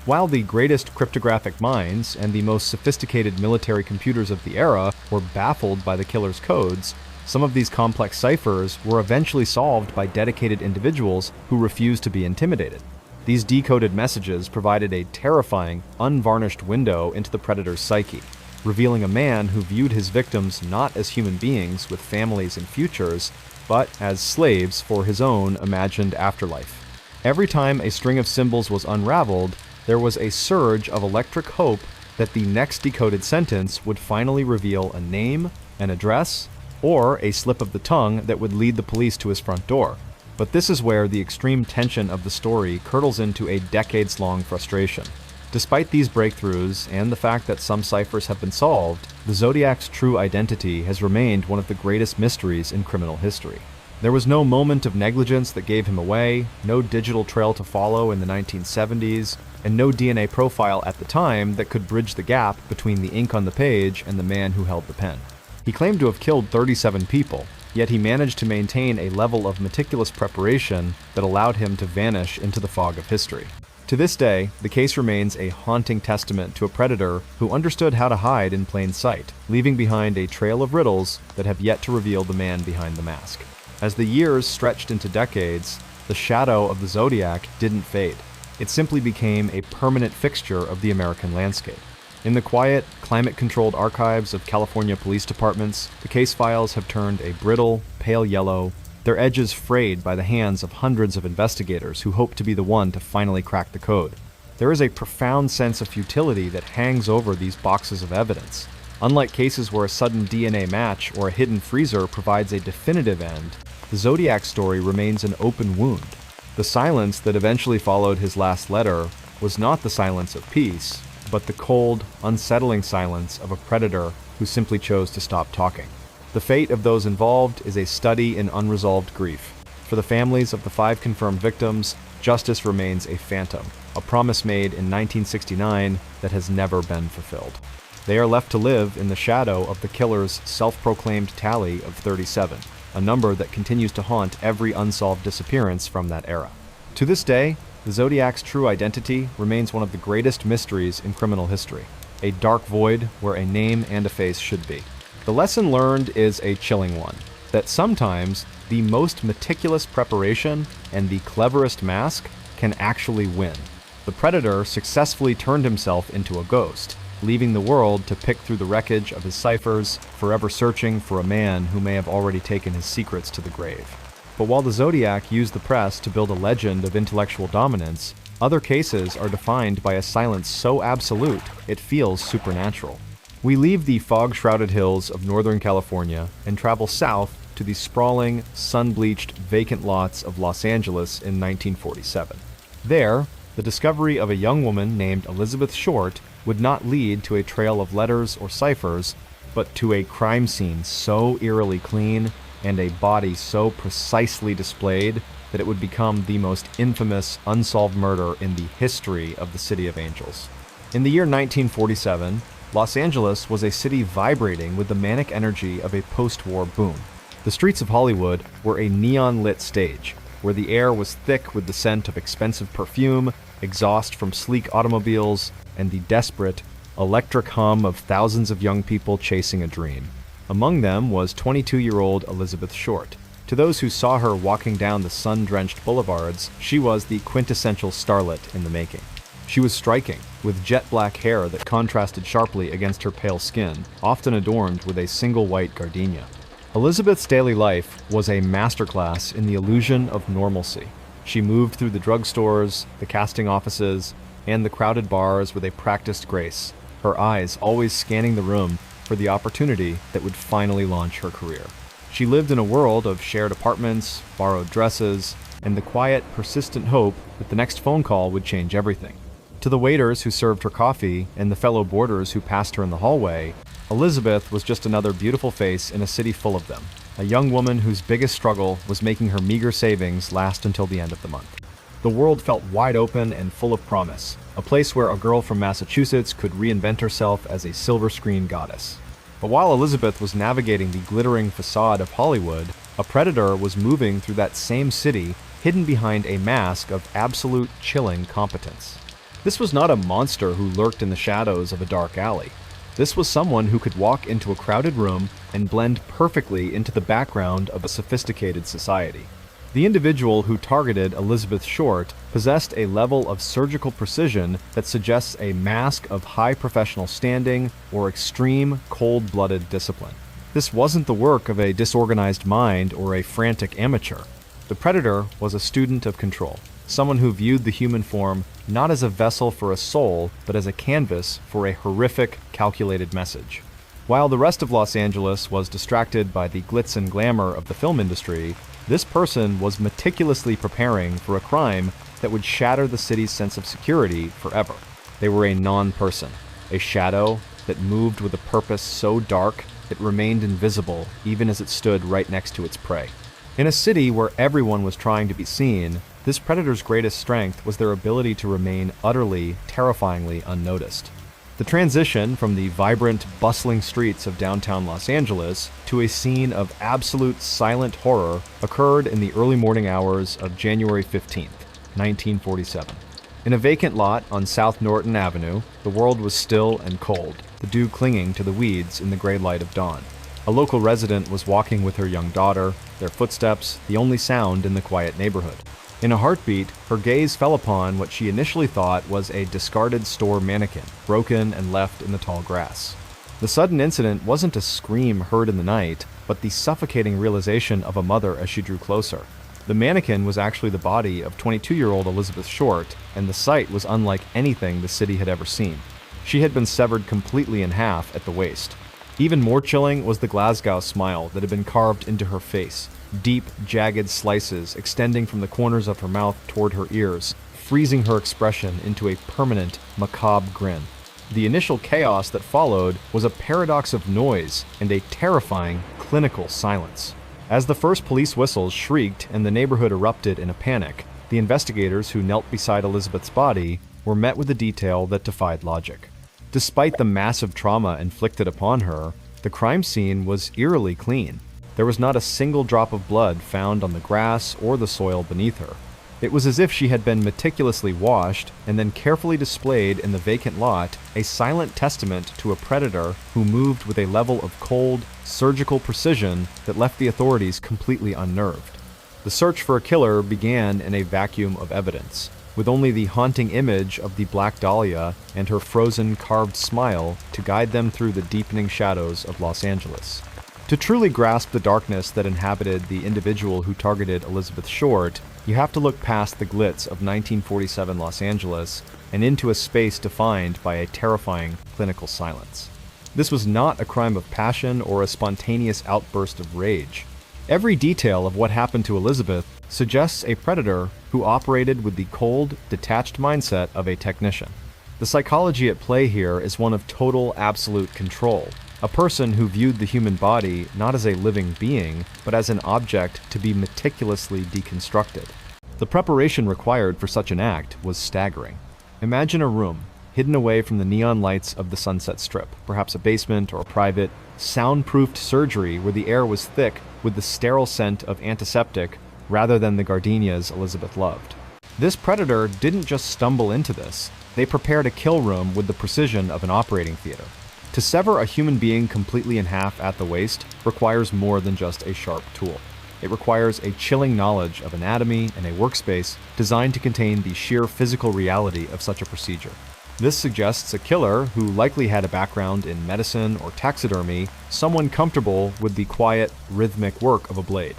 While the greatest cryptographic minds and the most sophisticated military computers of the era were baffled by the killer's codes, some of these complex ciphers were eventually solved by dedicated individuals who refused to be intimidated. These decoded messages provided a terrifying, unvarnished window into the predator's psyche, revealing a man who viewed his victims not as human beings with families and futures, but as slaves for his own imagined afterlife. Every time a string of symbols was unraveled, there was a surge of electric hope that the next decoded sentence would finally reveal a name, an address, or a slip of the tongue that would lead the police to his front door. But this is where the extreme tension of the story curdles into a decades-long frustration. Despite these breakthroughs and the fact that some ciphers have been solved, the Zodiac's true identity has remained one of the greatest mysteries in criminal history. There was no moment of negligence that gave him away, no digital trail to follow in the 1970s, and no DNA profile at the time that could bridge the gap between the ink on the page and the man who held the pen. He claimed to have killed 37 people, yet he managed to maintain a level of meticulous preparation that allowed him to vanish into the fog of history. To this day, the case remains a haunting testament to a predator who understood how to hide in plain sight, leaving behind a trail of riddles that have yet to reveal the man behind the mask. As the years stretched into decades, the shadow of the Zodiac didn't fade. It simply became a permanent fixture of the American landscape. In the quiet, climate-controlled archives of California police departments, the case files have turned a brittle, pale yellow, their edges frayed by the hands of hundreds of investigators who hope to be the one to finally crack the code. There is a profound sense of futility that hangs over these boxes of evidence. Unlike cases where a sudden DNA match or a hidden freezer provides a definitive end, the Zodiac story remains an open wound. The silence that eventually followed his last letter was not the silence of peace, but the cold, unsettling silence of a predator who simply chose to stop talking. The fate of those involved is a study in unresolved grief. For the families of the 5 confirmed victims, justice remains a phantom, a promise made in 1969 that has never been fulfilled. They are left to live in the shadow of the killer's self-proclaimed tally of 37, a number that continues to haunt every unsolved disappearance from that era. To this day, the Zodiac's true identity remains one of the greatest mysteries in criminal history, a dark void where a name and a face should be. The lesson learned is a chilling one, that sometimes the most meticulous preparation and the cleverest mask can actually win. The predator successfully turned himself into a ghost, leaving the world to pick through the wreckage of his ciphers, forever searching for a man who may have already taken his secrets to the grave. But while the Zodiac used the press to build a legend of intellectual dominance, other cases are defined by a silence so absolute it feels supernatural. We leave the fog-shrouded hills of Northern California and travel south to the sprawling, sun-bleached, vacant lots of Los Angeles in 1947. There, the discovery of a young woman named Elizabeth Short would not lead to a trail of letters or ciphers, but to a crime scene so eerily clean and a body so precisely displayed that it would become the most infamous unsolved murder in the history of the City of Angels. In the year 1947, Los Angeles was a city vibrating with the manic energy of a post-war boom. The streets of Hollywood were a neon-lit stage, where the air was thick with the scent of expensive perfume, exhaust from sleek automobiles, and the desperate, electric hum of thousands of young people chasing a dream. Among them was 22-year-old Elizabeth Short. To those who saw her walking down the sun-drenched boulevards, she was the quintessential starlet in the making. She was striking, with jet black hair that contrasted sharply against her pale skin, often adorned with a single white gardenia. Elizabeth's daily life was a masterclass in the illusion of normalcy. She moved through the drugstores, the casting offices, and the crowded bars with a practiced grace, her eyes always scanning the room for the opportunity that would finally launch her career. She lived in a world of shared apartments, borrowed dresses, and the quiet, persistent hope that the next phone call would change everything. To the waiters who served her coffee and the fellow boarders who passed her in the hallway, Elizabeth was just another beautiful face in a city full of them, a young woman whose biggest struggle was making her meager savings last until the end of the month. The world felt wide open and full of promise, a place where a girl from Massachusetts could reinvent herself as a silver screen goddess. But while Elizabeth was navigating the glittering facade of Hollywood, a predator was moving through that same city, hidden behind a mask of absolute chilling competence. This was not a monster who lurked in the shadows of a dark alley. This was someone who could walk into a crowded room and blend perfectly into the background of a sophisticated society. The individual who targeted Elizabeth Short possessed a level of surgical precision that suggests a mask of high professional standing or extreme, cold-blooded discipline. This wasn't the work of a disorganized mind or a frantic amateur. The predator was a student of control, someone who viewed the human form not as a vessel for a soul, but as a canvas for a horrific, calculated message. While the rest of Los Angeles was distracted by the glitz and glamour of the film industry, this person was meticulously preparing for a crime that would shatter the city's sense of security forever. They were a non-person, a shadow that moved with a purpose so dark it remained invisible even as it stood right next to its prey. In a city where everyone was trying to be seen, this predator's greatest strength was their ability to remain utterly, terrifyingly unnoticed. The transition from the vibrant, bustling streets of downtown Los Angeles to a scene of absolute silent horror occurred in the early morning hours of January 15th, 1947. In a vacant lot on South Norton Avenue, the world was still and cold, the dew clinging to the weeds in the gray light of dawn. A local resident was walking with her young daughter, their footsteps the only sound in the quiet neighborhood. In a heartbeat, her gaze fell upon what she initially thought was a discarded store mannequin, broken and left in the tall grass. The sudden incident wasn't a scream heard in the night, but the suffocating realization of a mother as she drew closer. The mannequin was actually the body of 22-year-old Elizabeth Short, and the sight was unlike anything the city had ever seen. She had been severed completely in half at the waist. Even more chilling was the Glasgow smile that had been carved into her face, deep, jagged slices extending from the corners of her mouth toward her ears, freezing her expression into a permanent, macabre grin. The initial chaos that followed was a paradox of noise and a terrifying, clinical silence. As the first police whistles shrieked and the neighborhood erupted in a panic, the investigators who knelt beside Elizabeth's body were met with a detail that defied logic. Despite the massive trauma inflicted upon her, the crime scene was eerily clean. There was not a single drop of blood found on the grass or the soil beneath her. It was as if she had been meticulously washed and then carefully displayed in the vacant lot, a silent testament to a predator who moved with a level of cold, surgical precision that left the authorities completely unnerved. The search for a killer began in a vacuum of evidence, with only the haunting image of the Black Dahlia and her frozen, carved smile to guide them through the deepening shadows of Los Angeles. To truly grasp the darkness that inhabited the individual who targeted Elizabeth Short, you have to look past the glitz of 1947 Los Angeles and into a space defined by a terrifying clinical silence. This was not a crime of passion or a spontaneous outburst of rage. Every detail of what happened to Elizabeth suggests a predator who operated with the cold, detached mindset of a technician. The psychology at play here is one of total, absolute control. A person who viewed the human body not as a living being, but as an object to be meticulously deconstructed. The preparation required for such an act was staggering. Imagine a room, hidden away from the neon lights of the Sunset Strip, perhaps a basement or a private, soundproofed surgery where the air was thick with the sterile scent of antiseptic rather than the gardenias Elizabeth loved. This predator didn't just stumble into this. They prepared a kill room with the precision of an operating theater. To sever a human being completely in half at the waist requires more than just a sharp tool. It requires a chilling knowledge of anatomy and a workspace designed to contain the sheer physical reality of such a procedure. This suggests a killer who likely had a background in medicine or taxidermy, someone comfortable with the quiet, rhythmic work of a blade.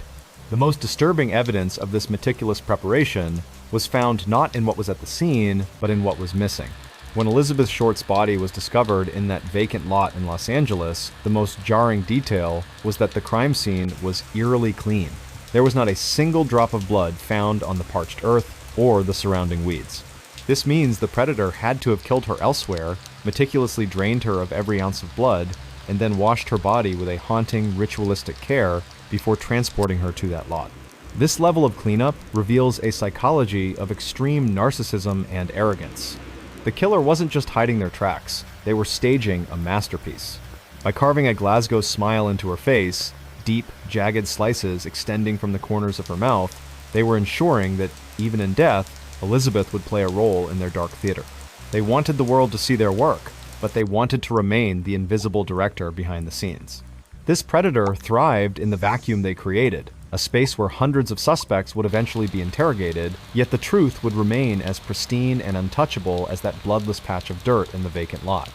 The most disturbing evidence of this meticulous preparation was found not in what was at the scene, but in what was missing. When Elizabeth Short's body was discovered in that vacant lot in Los Angeles, the most jarring detail was that the crime scene was eerily clean. There was not a single drop of blood found on the parched earth or the surrounding weeds. This means the predator had to have killed her elsewhere, meticulously drained her of every ounce of blood, and then washed her body with a haunting, ritualistic care before transporting her to that lot. This level of cleanup reveals a psychology of extreme narcissism and arrogance. The killer wasn't just hiding their tracks, they were staging a masterpiece. By carving a Glasgow smile into her face, deep, jagged slices extending from the corners of her mouth, they were ensuring that, even in death, Elizabeth would play a role in their dark theater. They wanted the world to see their work, but they wanted to remain the invisible director behind the scenes. This predator thrived in the vacuum they created, a space where hundreds of suspects would eventually be interrogated, yet the truth would remain as pristine and untouchable as that bloodless patch of dirt in the vacant lot.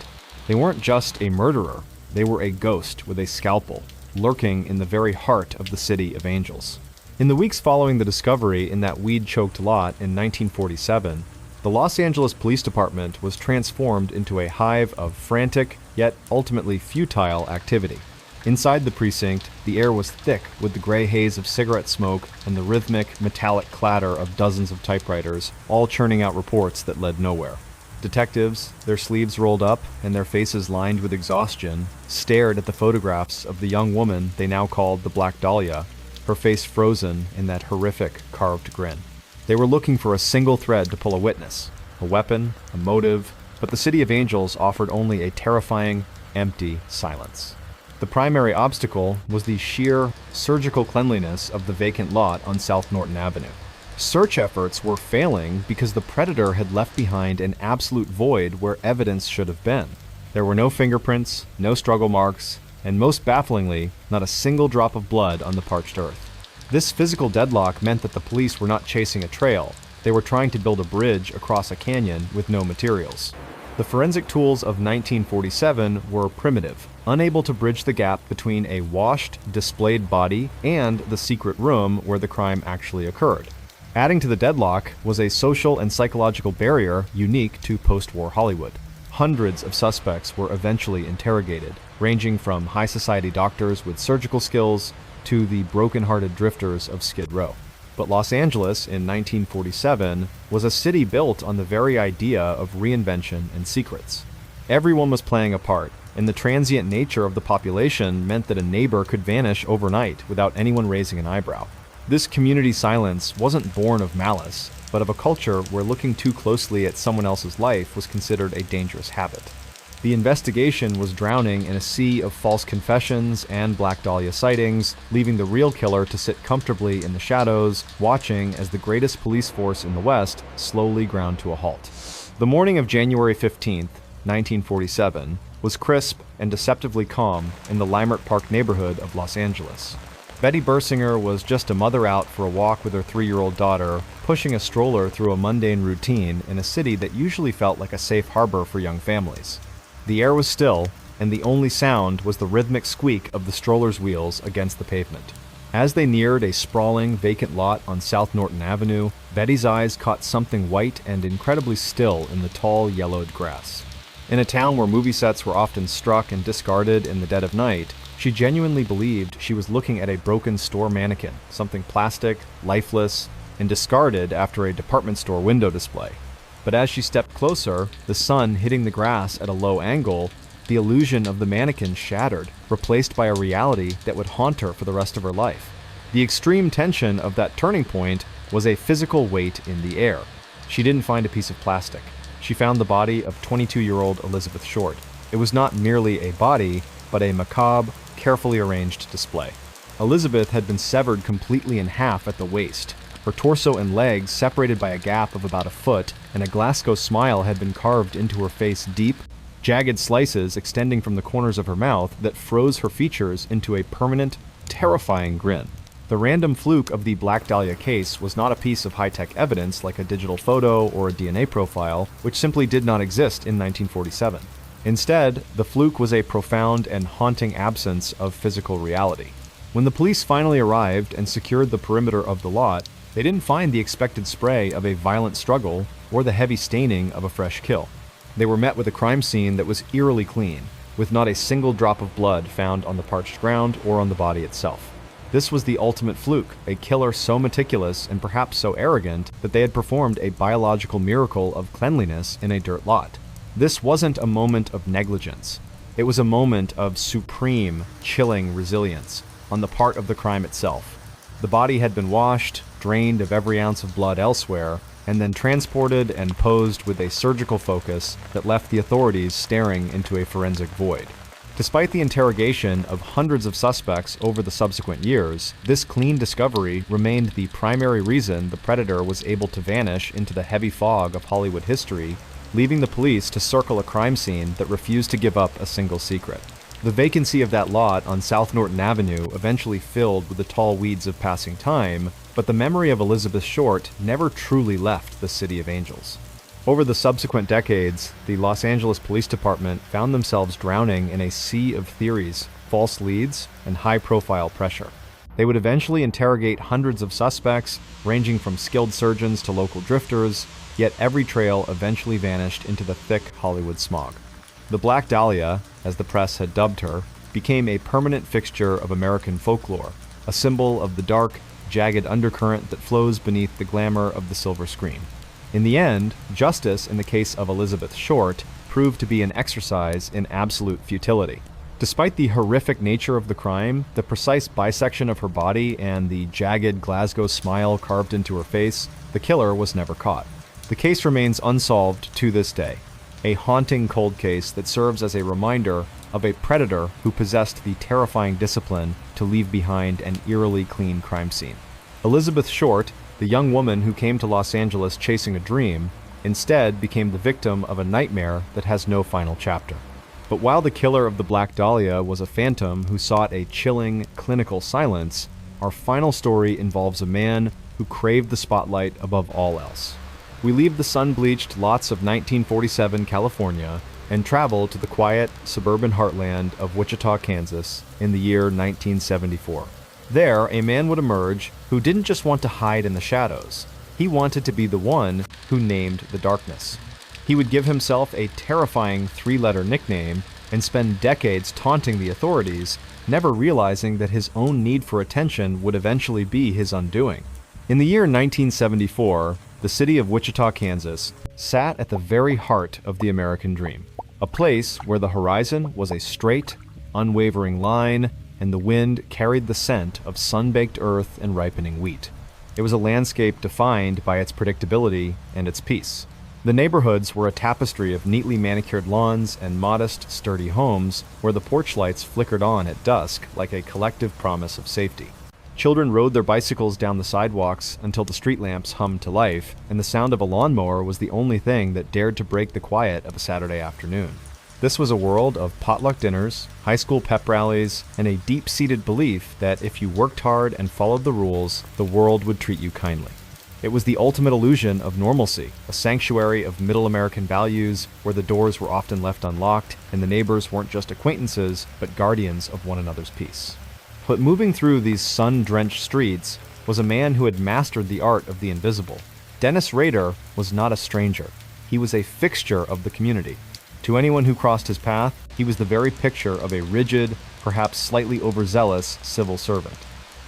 They weren't just a murderer, they were a ghost with a scalpel, lurking in the very heart of the City of Angels. In the weeks following the discovery in that weed-choked lot in 1947, the Los Angeles Police Department was transformed into a hive of frantic, yet ultimately futile activity. Inside the precinct, the air was thick with the gray haze of cigarette smoke and the rhythmic, metallic clatter of dozens of typewriters, all churning out reports that led nowhere. Detectives, their sleeves rolled up and their faces lined with exhaustion, stared at the photographs of the young woman they now called the Black Dahlia, her face frozen in that horrific, carved grin. They were looking for a single thread to pull a witness, a weapon, a motive, but the City of Angels offered only a terrifying, empty silence. The primary obstacle was the sheer, surgical cleanliness of the vacant lot on South Norton Avenue. Search efforts were failing because the predator had left behind an absolute void where evidence should have been. There were no fingerprints, no struggle marks, and most bafflingly, not a single drop of blood on the parched earth. This physical deadlock meant that the police were not chasing a trail. They were trying to build a bridge across a canyon with no materials. The forensic tools of 1947 were primitive, unable to bridge the gap between a washed, displayed body and the secret room where the crime actually occurred. Adding to the deadlock was a social and psychological barrier unique to post-war Hollywood. Hundreds of suspects were eventually interrogated, ranging from high society doctors with surgical skills to the broken-hearted drifters of Skid Row. But Los Angeles in 1947 was a city built on the very idea of reinvention and secrets. Everyone was playing a part, and the transient nature of the population meant that a neighbor could vanish overnight without anyone raising an eyebrow. This community silence wasn't born of malice, but of a culture where looking too closely at someone else's life was considered a dangerous habit. The investigation was drowning in a sea of false confessions and Black Dahlia sightings, leaving the real killer to sit comfortably in the shadows, watching as the greatest police force in the West slowly ground to a halt. The morning of January 15th, 1947, was crisp and deceptively calm in the Leimert Park neighborhood of Los Angeles. Betty Bersinger was just a mother out for a walk with her 3-year-old daughter, pushing a stroller through a mundane routine in a city that usually felt like a safe harbor for young families. The air was still, and the only sound was the rhythmic squeak of the stroller's wheels against the pavement. As they neared a sprawling, vacant lot on South Norton Avenue, Betty's eyes caught something white and incredibly still in the tall, yellowed grass. In a town where movie sets were often struck and discarded in the dead of night, she genuinely believed she was looking at a broken store mannequin, something plastic, lifeless, and discarded after a department store window display. But as she stepped closer, the sun hitting the grass at a low angle, the illusion of the mannequin shattered, replaced by a reality that would haunt her for the rest of her life. The extreme tension of that turning point was a physical weight in the air. She didn't find a piece of plastic. She found the body of 22-year-old Elizabeth Short. It was not merely a body, but a macabre, carefully arranged display. Elizabeth had been severed completely in half at the waist. Her torso and legs separated by a gap of about a foot, and a Glasgow smile had been carved into her face, deep, jagged slices extending from the corners of her mouth that froze her features into a permanent, terrifying grin. The random fluke of the Black Dahlia case was not a piece of high-tech evidence like a digital photo or a DNA profile, which simply did not exist in 1947. Instead, the fluke was a profound and haunting absence of physical reality. When the police finally arrived and secured the perimeter of the lot, they didn't find the expected spray of a violent struggle or the heavy staining of a fresh kill. They were met with a crime scene that was eerily clean, with not a single drop of blood found on the parched ground or on the body itself. This was the ultimate fluke, a killer so meticulous and perhaps so arrogant that they had performed a biological miracle of cleanliness in a dirt lot. This wasn't a moment of negligence. It was a moment of supreme, chilling resilience on the part of the crime itself. The body had been washed, drained of every ounce of blood elsewhere, and then transported and posed with a surgical focus that left the authorities staring into a forensic void. Despite the interrogation of hundreds of suspects over the subsequent years, this clean discovery remained the primary reason the predator was able to vanish into the heavy fog of Hollywood history, leaving the police to circle a crime scene that refused to give up a single secret. The vacancy of that lot on South Norton Avenue eventually filled with the tall weeds of passing time, but the memory of Elizabeth Short never truly left the City of Angels. Over the subsequent decades, the Los Angeles Police Department found themselves drowning in a sea of theories, false leads, and high-profile pressure. They would eventually interrogate hundreds of suspects, ranging from skilled surgeons to local drifters, yet every trail eventually vanished into the thick Hollywood smog. The Black Dahlia, as the press had dubbed her, became a permanent fixture of American folklore, a symbol of the dark, jagged undercurrent that flows beneath the glamour of the silver screen. In the end, justice in the case of Elizabeth Short proved to be an exercise in absolute futility. Despite the horrific nature of the crime, the precise bisection of her body, and the jagged Glasgow smile carved into her face, the killer was never caught. The case remains unsolved to this day, a haunting cold case that serves as a reminder of a predator who possessed the terrifying discipline to leave behind an eerily clean crime scene. Elizabeth Short, the young woman who came to Los Angeles chasing a dream, instead became the victim of a nightmare that has no final chapter. But while the killer of the Black Dahlia was a phantom who sought a chilling, clinical silence, our final story involves a man who craved the spotlight above all else. We leave the sun-bleached lots of 1947 California and travel to the quiet, suburban heartland of Wichita, Kansas, in the year 1974. There, a man would emerge who didn't just want to hide in the shadows. He wanted to be the one who named the darkness. He would give himself a terrifying three-letter nickname and spend decades taunting the authorities, never realizing that his own need for attention would eventually be his undoing. In the year 1974, the city of Wichita, Kansas, sat at the very heart of the American dream, a place where the horizon was a straight, unwavering line, and the wind carried the scent of sun-baked earth and ripening wheat. It was a landscape defined by its predictability and its peace. The neighborhoods were a tapestry of neatly manicured lawns and modest, sturdy homes where the porch lights flickered on at dusk like a collective promise of safety. Children rode their bicycles down the sidewalks until the street lamps hummed to life, and the sound of a lawnmower was the only thing that dared to break the quiet of a Saturday afternoon. This was a world of potluck dinners, high school pep rallies, and a deep-seated belief that if you worked hard and followed the rules, the world would treat you kindly. It was the ultimate illusion of normalcy, a sanctuary of middle American values where the doors were often left unlocked and the neighbors weren't just acquaintances, but guardians of one another's peace. But moving through these sun-drenched streets was a man who had mastered the art of the invisible. Dennis Rader was not a stranger. He was a fixture of the community. To anyone who crossed his path, he was the very picture of a rigid, perhaps slightly overzealous civil servant.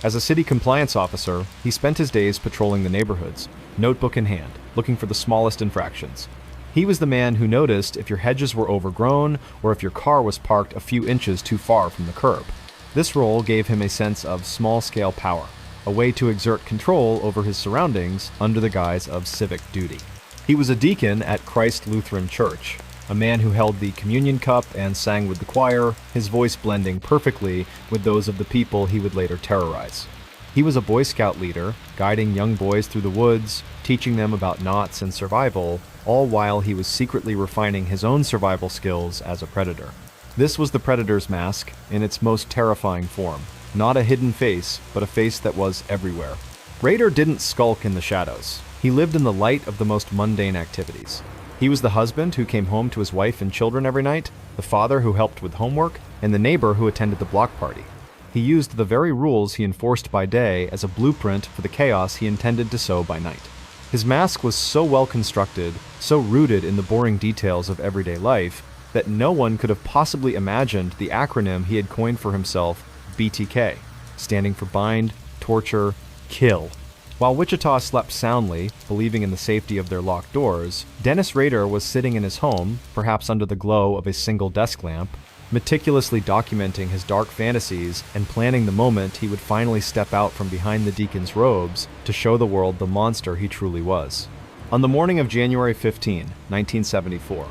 As a city compliance officer, he spent his days patrolling the neighborhoods, notebook in hand, looking for the smallest infractions. He was the man who noticed if your hedges were overgrown or if your car was parked a few inches too far from the curb. This role gave him a sense of small-scale power, a way to exert control over his surroundings under the guise of civic duty. He was a deacon at Christ Lutheran Church, a man who held the communion cup and sang with the choir, his voice blending perfectly with those of the people he would later terrorize. He was a Boy Scout leader, guiding young boys through the woods, teaching them about knots and survival, all while he was secretly refining his own survival skills as a predator. This was the predator's mask in its most terrifying form, not a hidden face, but a face that was everywhere. Rader didn't skulk in the shadows. He lived in the light of the most mundane activities. He was the husband who came home to his wife and children every night, the father who helped with homework, and the neighbor who attended the block party. He used the very rules he enforced by day as a blueprint for the chaos he intended to sow by night. His mask was so well constructed, so rooted in the boring details of everyday life, that no one could have possibly imagined the acronym he had coined for himself, BTK, standing for bind, torture, kill. While Wichita slept soundly, believing in the safety of their locked doors, Dennis Rader was sitting in his home, perhaps under the glow of a single desk lamp, meticulously documenting his dark fantasies and planning the moment he would finally step out from behind the deacon's robes to show the world the monster he truly was. On the morning of January 15, 1974,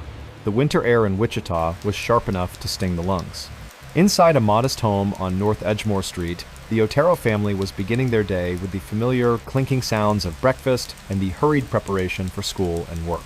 the winter air in Wichita was sharp enough to sting the lungs. Inside a modest home on North Edgemore Street, the Otero family was beginning their day with the familiar clinking sounds of breakfast and the hurried preparation for school and work.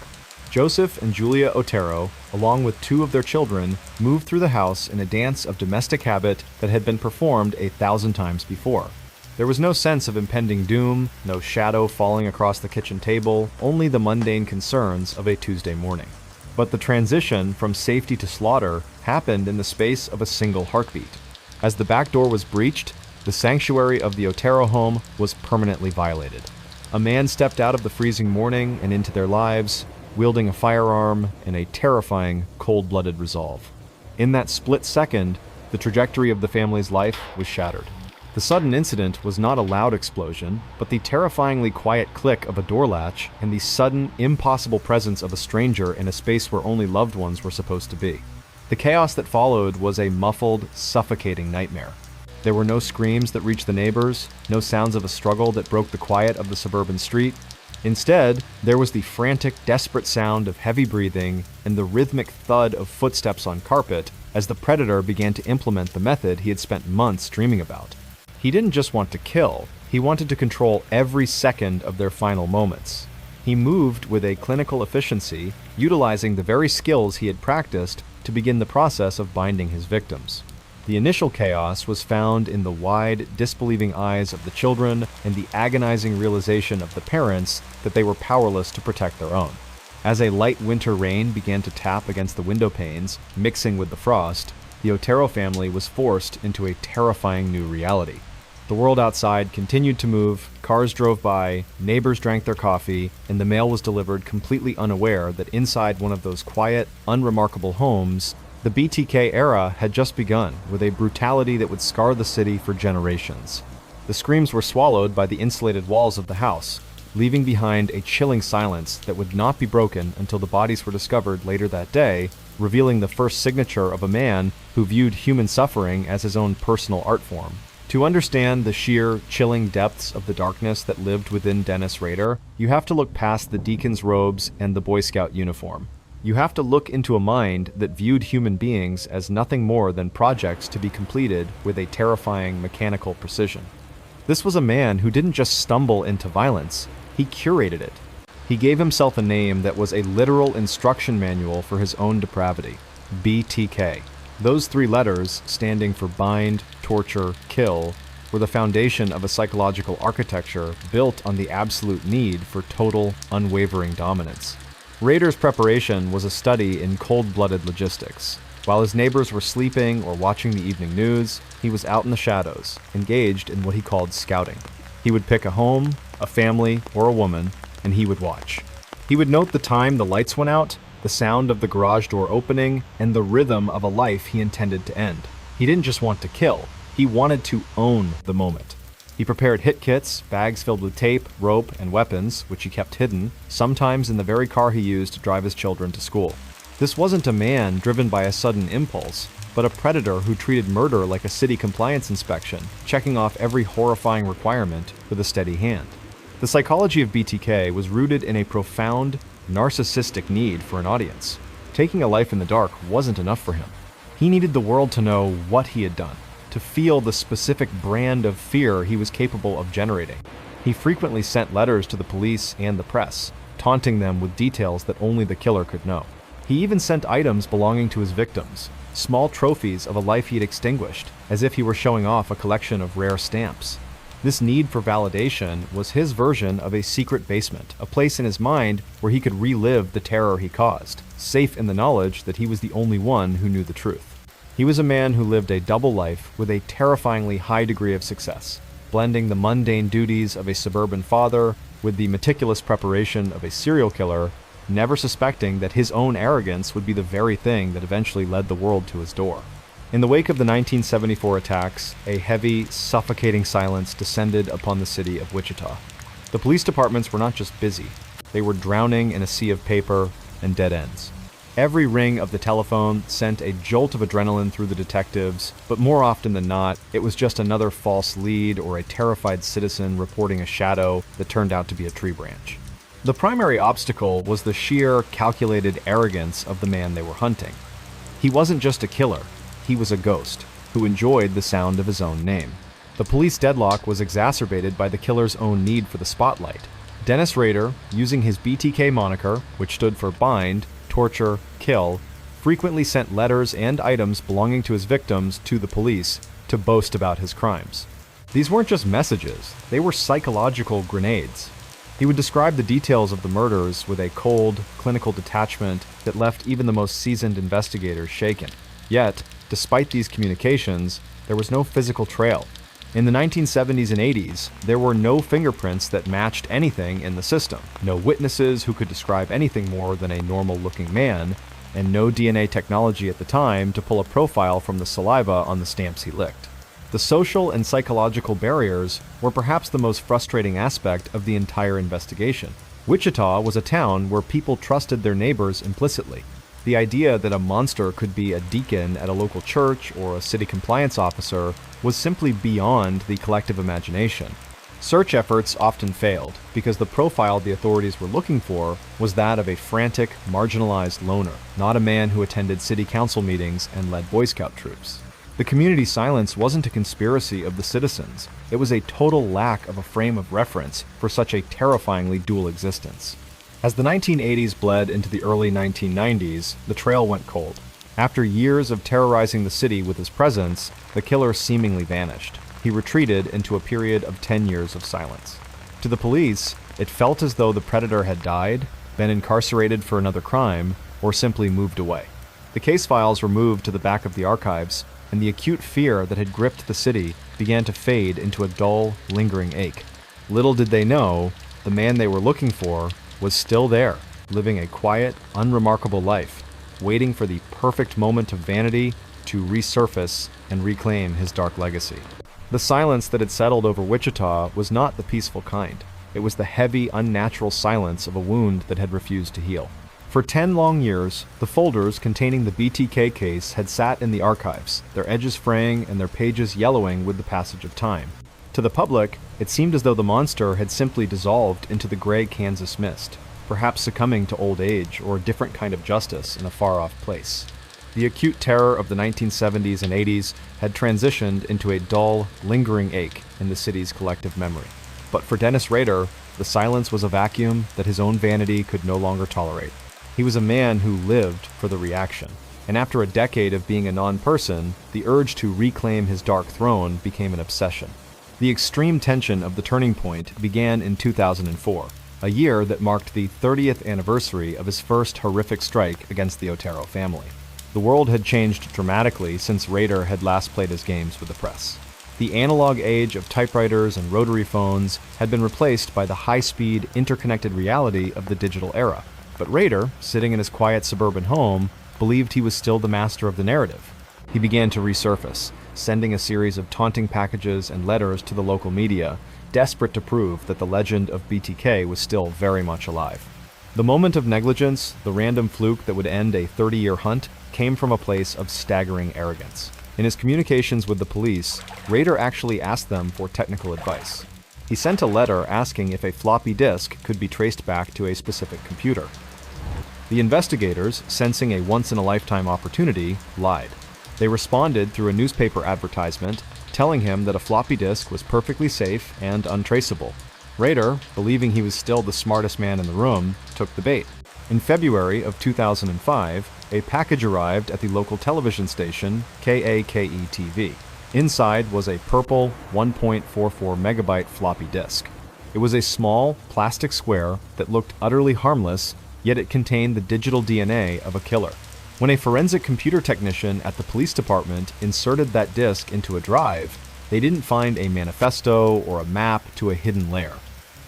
Joseph and Julia Otero, along with two of their children, moved through the house in a dance of domestic habit that had been performed 1,000 times before. There was no sense of impending doom, no shadow falling across the kitchen table, only the mundane concerns of a Tuesday morning. But the transition from safety to slaughter happened in the space of a single heartbeat. As the back door was breached, the sanctuary of the Otero home was permanently violated. A man stepped out of the freezing morning and into their lives, wielding a firearm and a terrifying, cold-blooded resolve. In that split second, the trajectory of the family's life was shattered. The sudden incident was not a loud explosion, but the terrifyingly quiet click of a door latch and the sudden, impossible presence of a stranger in a space where only loved ones were supposed to be. The chaos that followed was a muffled, suffocating nightmare. There were no screams that reached the neighbors, no sounds of a struggle that broke the quiet of the suburban street. Instead, there was the frantic, desperate sound of heavy breathing and the rhythmic thud of footsteps on carpet as the predator began to implement the method he had spent months dreaming about. He didn't just want to kill, he wanted to control every second of their final moments. He moved with a clinical efficiency, utilizing the very skills he had practiced to begin the process of binding his victims. The initial chaos was found in the wide, disbelieving eyes of the children and the agonizing realization of the parents that they were powerless to protect their own. As a light winter rain began to tap against the window panes, mixing with the frost, the Otero family was forced into a terrifying new reality. The world outside continued to move, cars drove by, neighbors drank their coffee, and the mail was delivered completely unaware that inside one of those quiet, unremarkable homes, the BTK era had just begun with a brutality that would scar the city for generations. The screams were swallowed by the insulated walls of the house, leaving behind a chilling silence that would not be broken until the bodies were discovered later that day, revealing the first signature of a man who viewed human suffering as his own personal art form. To understand the sheer, chilling depths of the darkness that lived within Dennis Rader, you have to look past the deacon's robes and the Boy Scout uniform. You have to look into a mind that viewed human beings as nothing more than projects to be completed with a terrifying mechanical precision. This was a man who didn't just stumble into violence, he curated it. He gave himself a name that was a literal instruction manual for his own depravity, BTK. Those three letters, standing for bind, torture, kill, were the foundation of a psychological architecture built on the absolute need for total, unwavering dominance. Rader's preparation was a study in cold-blooded logistics. While his neighbors were sleeping or watching the evening news, he was out in the shadows, engaged in what he called scouting. He would pick a home, a family, or a woman, and he would watch. He would note the time the lights went out, the sound of the garage door opening, and the rhythm of a life he intended to end. He didn't just want to kill, he wanted to own the moment. He prepared hit kits, bags filled with tape, rope, and weapons, which he kept hidden, sometimes in the very car he used to drive his children to school. This wasn't a man driven by a sudden impulse, but a predator who treated murder like a city compliance inspection, checking off every horrifying requirement with a steady hand. The psychology of BTK was rooted in a profound, narcissistic need for an audience. Taking a life in the dark wasn't enough for him. He needed the world to know what he had done, to feel the specific brand of fear he was capable of generating. He frequently sent letters to the police and the press, taunting them with details that only the killer could know. He even sent items belonging to his victims, small trophies of a life he had extinguished, as if he were showing off a collection of rare stamps. This need for validation was his version of a secret basement, a place in his mind where he could relive the terror he caused, safe in the knowledge that he was the only one who knew the truth. He was a man who lived a double life with a terrifyingly high degree of success, blending the mundane duties of a suburban father with the meticulous preparation of a serial killer, never suspecting that his own arrogance would be the very thing that eventually led the world to his door. In the wake of the 1974 attacks, a heavy, suffocating silence descended upon the city of Wichita. The police departments were not just busy, they were drowning in a sea of paper and dead ends. Every ring of the telephone sent a jolt of adrenaline through the detectives, but more often than not, it was just another false lead or a terrified citizen reporting a shadow that turned out to be a tree branch. The primary obstacle was the sheer, calculated arrogance of the man they were hunting. He wasn't just a killer, he was a ghost, who enjoyed the sound of his own name. The police deadlock was exacerbated by the killer's own need for the spotlight. Dennis Rader, using his BTK moniker, which stood for bind, torture, kill, frequently sent letters and items belonging to his victims to the police to boast about his crimes. These weren't just messages, they were psychological grenades. He would describe the details of the murders with a cold, clinical detachment that left even the most seasoned investigators shaken. Yet, despite these communications, there was no physical trail. In the 1970s and 80s, there were no fingerprints that matched anything in the system, no witnesses who could describe anything more than a normal-looking man, and no DNA technology at the time to pull a profile from the saliva on the stamps he licked. The social and psychological barriers were perhaps the most frustrating aspect of the entire investigation. Wichita was a town where people trusted their neighbors implicitly. The idea that a monster could be a deacon at a local church or a city compliance officer was simply beyond the collective imagination. Search efforts often failed because the profile the authorities were looking for was that of a frantic, marginalized loner, not a man who attended city council meetings and led Boy Scout troops. The community silence wasn't a conspiracy of the citizens, it was a total lack of a frame of reference for such a terrifyingly dual existence. As the 1980s bled into the early 1990s, the trail went cold. After years of terrorizing the city with his presence, the killer seemingly vanished. He retreated into a period of 10 years of silence. To the police, it felt as though the predator had died, been incarcerated for another crime, or simply moved away. The case files were moved to the back of the archives, and the acute fear that had gripped the city began to fade into a dull, lingering ache. Little did they know, the man they were looking for was still there, living a quiet, unremarkable life, waiting for the perfect moment of vanity to resurface and reclaim his dark legacy. The silence that had settled over Wichita was not the peaceful kind. It was the heavy, unnatural silence of a wound that had refused to heal. For 10 long years, the folders containing the BTK case had sat in the archives, their edges fraying and their pages yellowing with the passage of time. To the public, it seemed as though the monster had simply dissolved into the gray Kansas mist, perhaps succumbing to old age or a different kind of justice in a far-off place. The acute terror of the 1970s and 80s had transitioned into a dull, lingering ache in the city's collective memory. But for Dennis Rader, the silence was a vacuum that his own vanity could no longer tolerate. He was a man who lived for the reaction, and after a decade of being a non-person, the urge to reclaim his dark throne became an obsession. The extreme tension of the turning point began in 2004, a year that marked the 30th anniversary of his first horrific strike against the Otero family. The world had changed dramatically since Rader had last played his games with the press. The analog age of typewriters and rotary phones had been replaced by the high-speed, interconnected reality of the digital era. But Rader, sitting in his quiet suburban home, believed he was still the master of the narrative. He began to resurface, sending a series of taunting packages and letters to the local media, desperate to prove that the legend of BTK was still very much alive. The moment of negligence, the random fluke that would end a 30-year hunt, came from a place of staggering arrogance. In his communications with the police, Rader actually asked them for technical advice. He sent a letter asking if a floppy disk could be traced back to a specific computer. The investigators, sensing a once-in-a-lifetime opportunity, lied. They responded through a newspaper advertisement, telling him that a floppy disk was perfectly safe and untraceable. Rader, believing he was still the smartest man in the room, took the bait. In February of 2005, a package arrived at the local television station, KAKE-TV. Inside was a purple 1.44 megabyte floppy disk. It was a small, plastic square that looked utterly harmless, yet it contained the digital DNA of a killer. When a forensic computer technician at the police department inserted that disk into a drive, they didn't find a manifesto or a map to a hidden lair.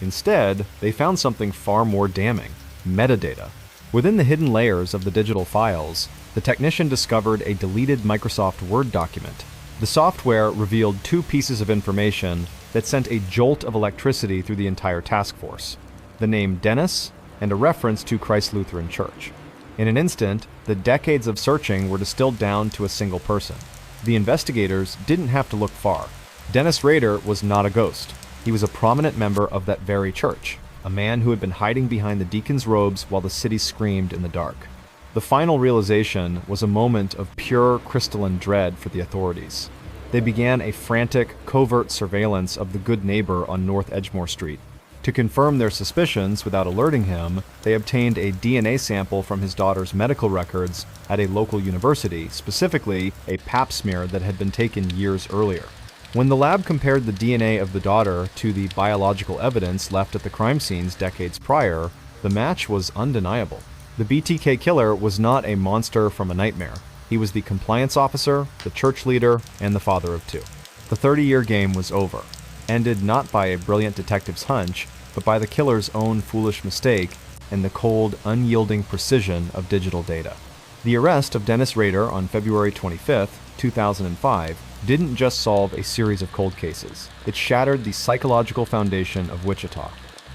Instead, they found something far more damning: metadata. Within the hidden layers of the digital files, the technician discovered a deleted Microsoft Word document. The software revealed two pieces of information that sent a jolt of electricity through the entire task force: the name Dennis and a reference to Christ Lutheran Church. In an instant, the decades of searching were distilled down to a single person. The investigators didn't have to look far. Dennis Rader was not a ghost. He was a prominent member of that very church, a man who had been hiding behind the deacon's robes while the city screamed in the dark. The final realization was a moment of pure crystalline dread for the authorities. They began a frantic, covert surveillance of the good neighbor on North Edgemore Street. To confirm their suspicions without alerting him, they obtained a DNA sample from his daughter's medical records at a local university, specifically a pap smear that had been taken years earlier. When the lab compared the DNA of the daughter to the biological evidence left at the crime scenes decades prior, the match was undeniable. The BTK killer was not a monster from a nightmare. He was the compliance officer, the church leader, and the father of two. The 30-year game was over, ended not by a brilliant detective's hunch, but by the killer's own foolish mistake and the cold, unyielding precision of digital data. The arrest of Dennis Rader on February 25, 2005, didn't just solve a series of cold cases. It shattered the psychological foundation of Wichita.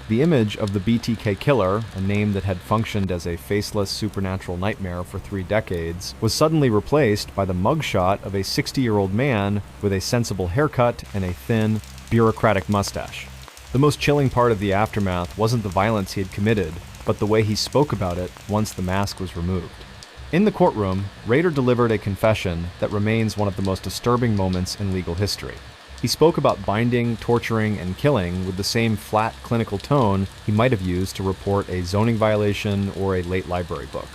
The image of the BTK killer, a name that had functioned as a faceless supernatural nightmare for 3 decades, was suddenly replaced by the mugshot of a 60-year-old man with a sensible haircut and a thin, bureaucratic mustache. The most chilling part of the aftermath wasn't the violence he had committed, but the way he spoke about it once the mask was removed. In the courtroom, Rader delivered a confession that remains one of the most disturbing moments in legal history. He spoke about binding, torturing, and killing with the same flat, clinical tone he might have used to report a zoning violation or a late library book.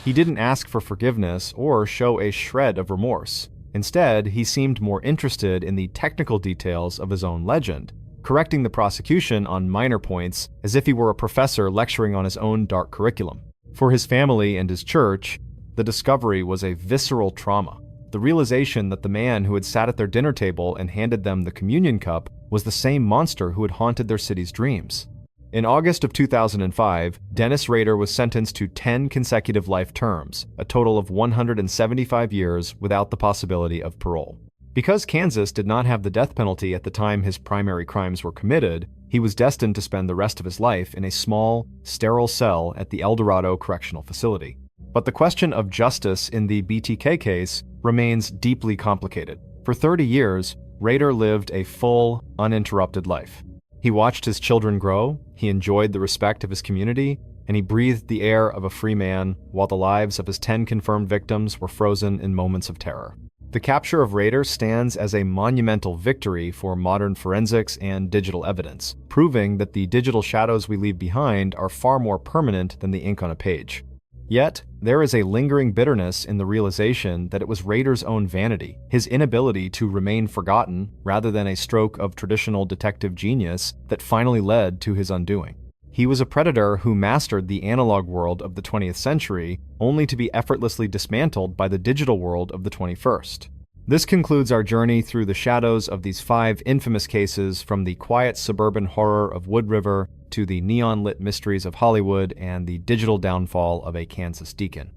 He didn't ask for forgiveness or show a shred of remorse. Instead, he seemed more interested in the technical details of his own legend, correcting the prosecution on minor points as if he were a professor lecturing on his own dark curriculum. For his family and his church, the discovery was a visceral trauma. The realization that the man who had sat at their dinner table and handed them the communion cup was the same monster who had haunted their city's dreams. In August of 2005, Dennis Rader was sentenced to 10 consecutive life terms, a total of 175 years without the possibility of parole. Because Kansas did not have the death penalty at the time his primary crimes were committed, he was destined to spend the rest of his life in a small, sterile cell at the El Dorado Correctional Facility. But the question of justice in the BTK case remains deeply complicated. For 30 years, Rader lived a full, uninterrupted life. He watched his children grow, he enjoyed the respect of his community, and he breathed the air of a free man while the lives of his 10 confirmed victims were frozen in moments of terror. The capture of Rader stands as a monumental victory for modern forensics and digital evidence, proving that the digital shadows we leave behind are far more permanent than the ink on a page. Yet, there is a lingering bitterness in the realization that it was Rader's own vanity, his inability to remain forgotten rather than a stroke of traditional detective genius, that finally led to his undoing. He was a predator who mastered the analog world of the 20th century, only to be effortlessly dismantled by the digital world of the 21st. This concludes our journey through the shadows of these 5 infamous cases, from the quiet suburban horror of Wood River to the neon-lit mysteries of Hollywood and the digital downfall of a Kansas deacon.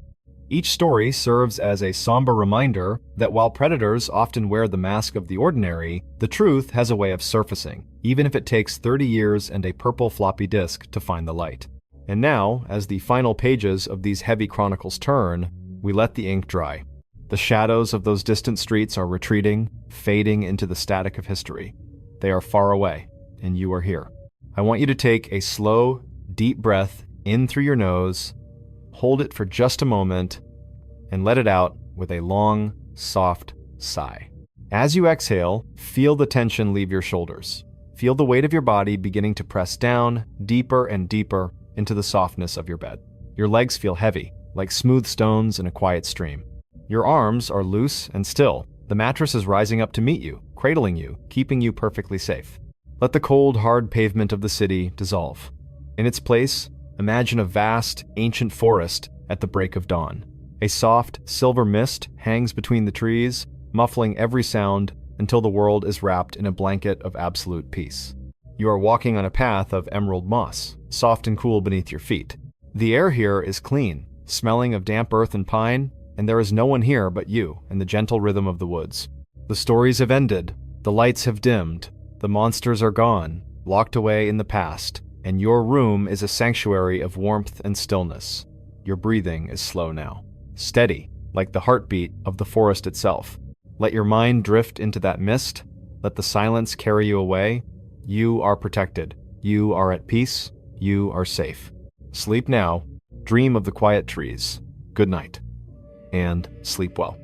Each story serves as a somber reminder that while predators often wear the mask of the ordinary, the truth has a way of surfacing, even if it takes 30 years and a purple floppy disk to find the light. And now, as the final pages of these heavy chronicles turn, we let the ink dry. The shadows of those distant streets are retreating, fading into the static of history. They are far away, and you are here. I want you to take a slow, deep breath in through your nose, hold it for just a moment, and let it out with a long, soft sigh. As you exhale, feel the tension leave your shoulders. Feel the weight of your body beginning to press down, deeper and deeper, into the softness of your bed. Your legs feel heavy, like smooth stones in a quiet stream. Your arms are loose and still. The mattress is rising up to meet you, cradling you, keeping you perfectly safe. Let the cold, hard pavement of the city dissolve. In its place, imagine a vast, ancient forest at the break of dawn. A soft, silver mist hangs between the trees, muffling every sound until the world is wrapped in a blanket of absolute peace. You are walking on a path of emerald moss, soft and cool beneath your feet. The air here is clean, smelling of damp earth and pine, and there is no one here but you and the gentle rhythm of the woods. The stories have ended, the lights have dimmed, the monsters are gone, locked away in the past, and your room is a sanctuary of warmth and stillness. Your breathing is slow now, steady, like the heartbeat of the forest itself. Let your mind drift into that mist, let the silence carry you away. You are protected, you are at peace, you are safe. Sleep now, dream of the quiet trees. Good night, and sleep well.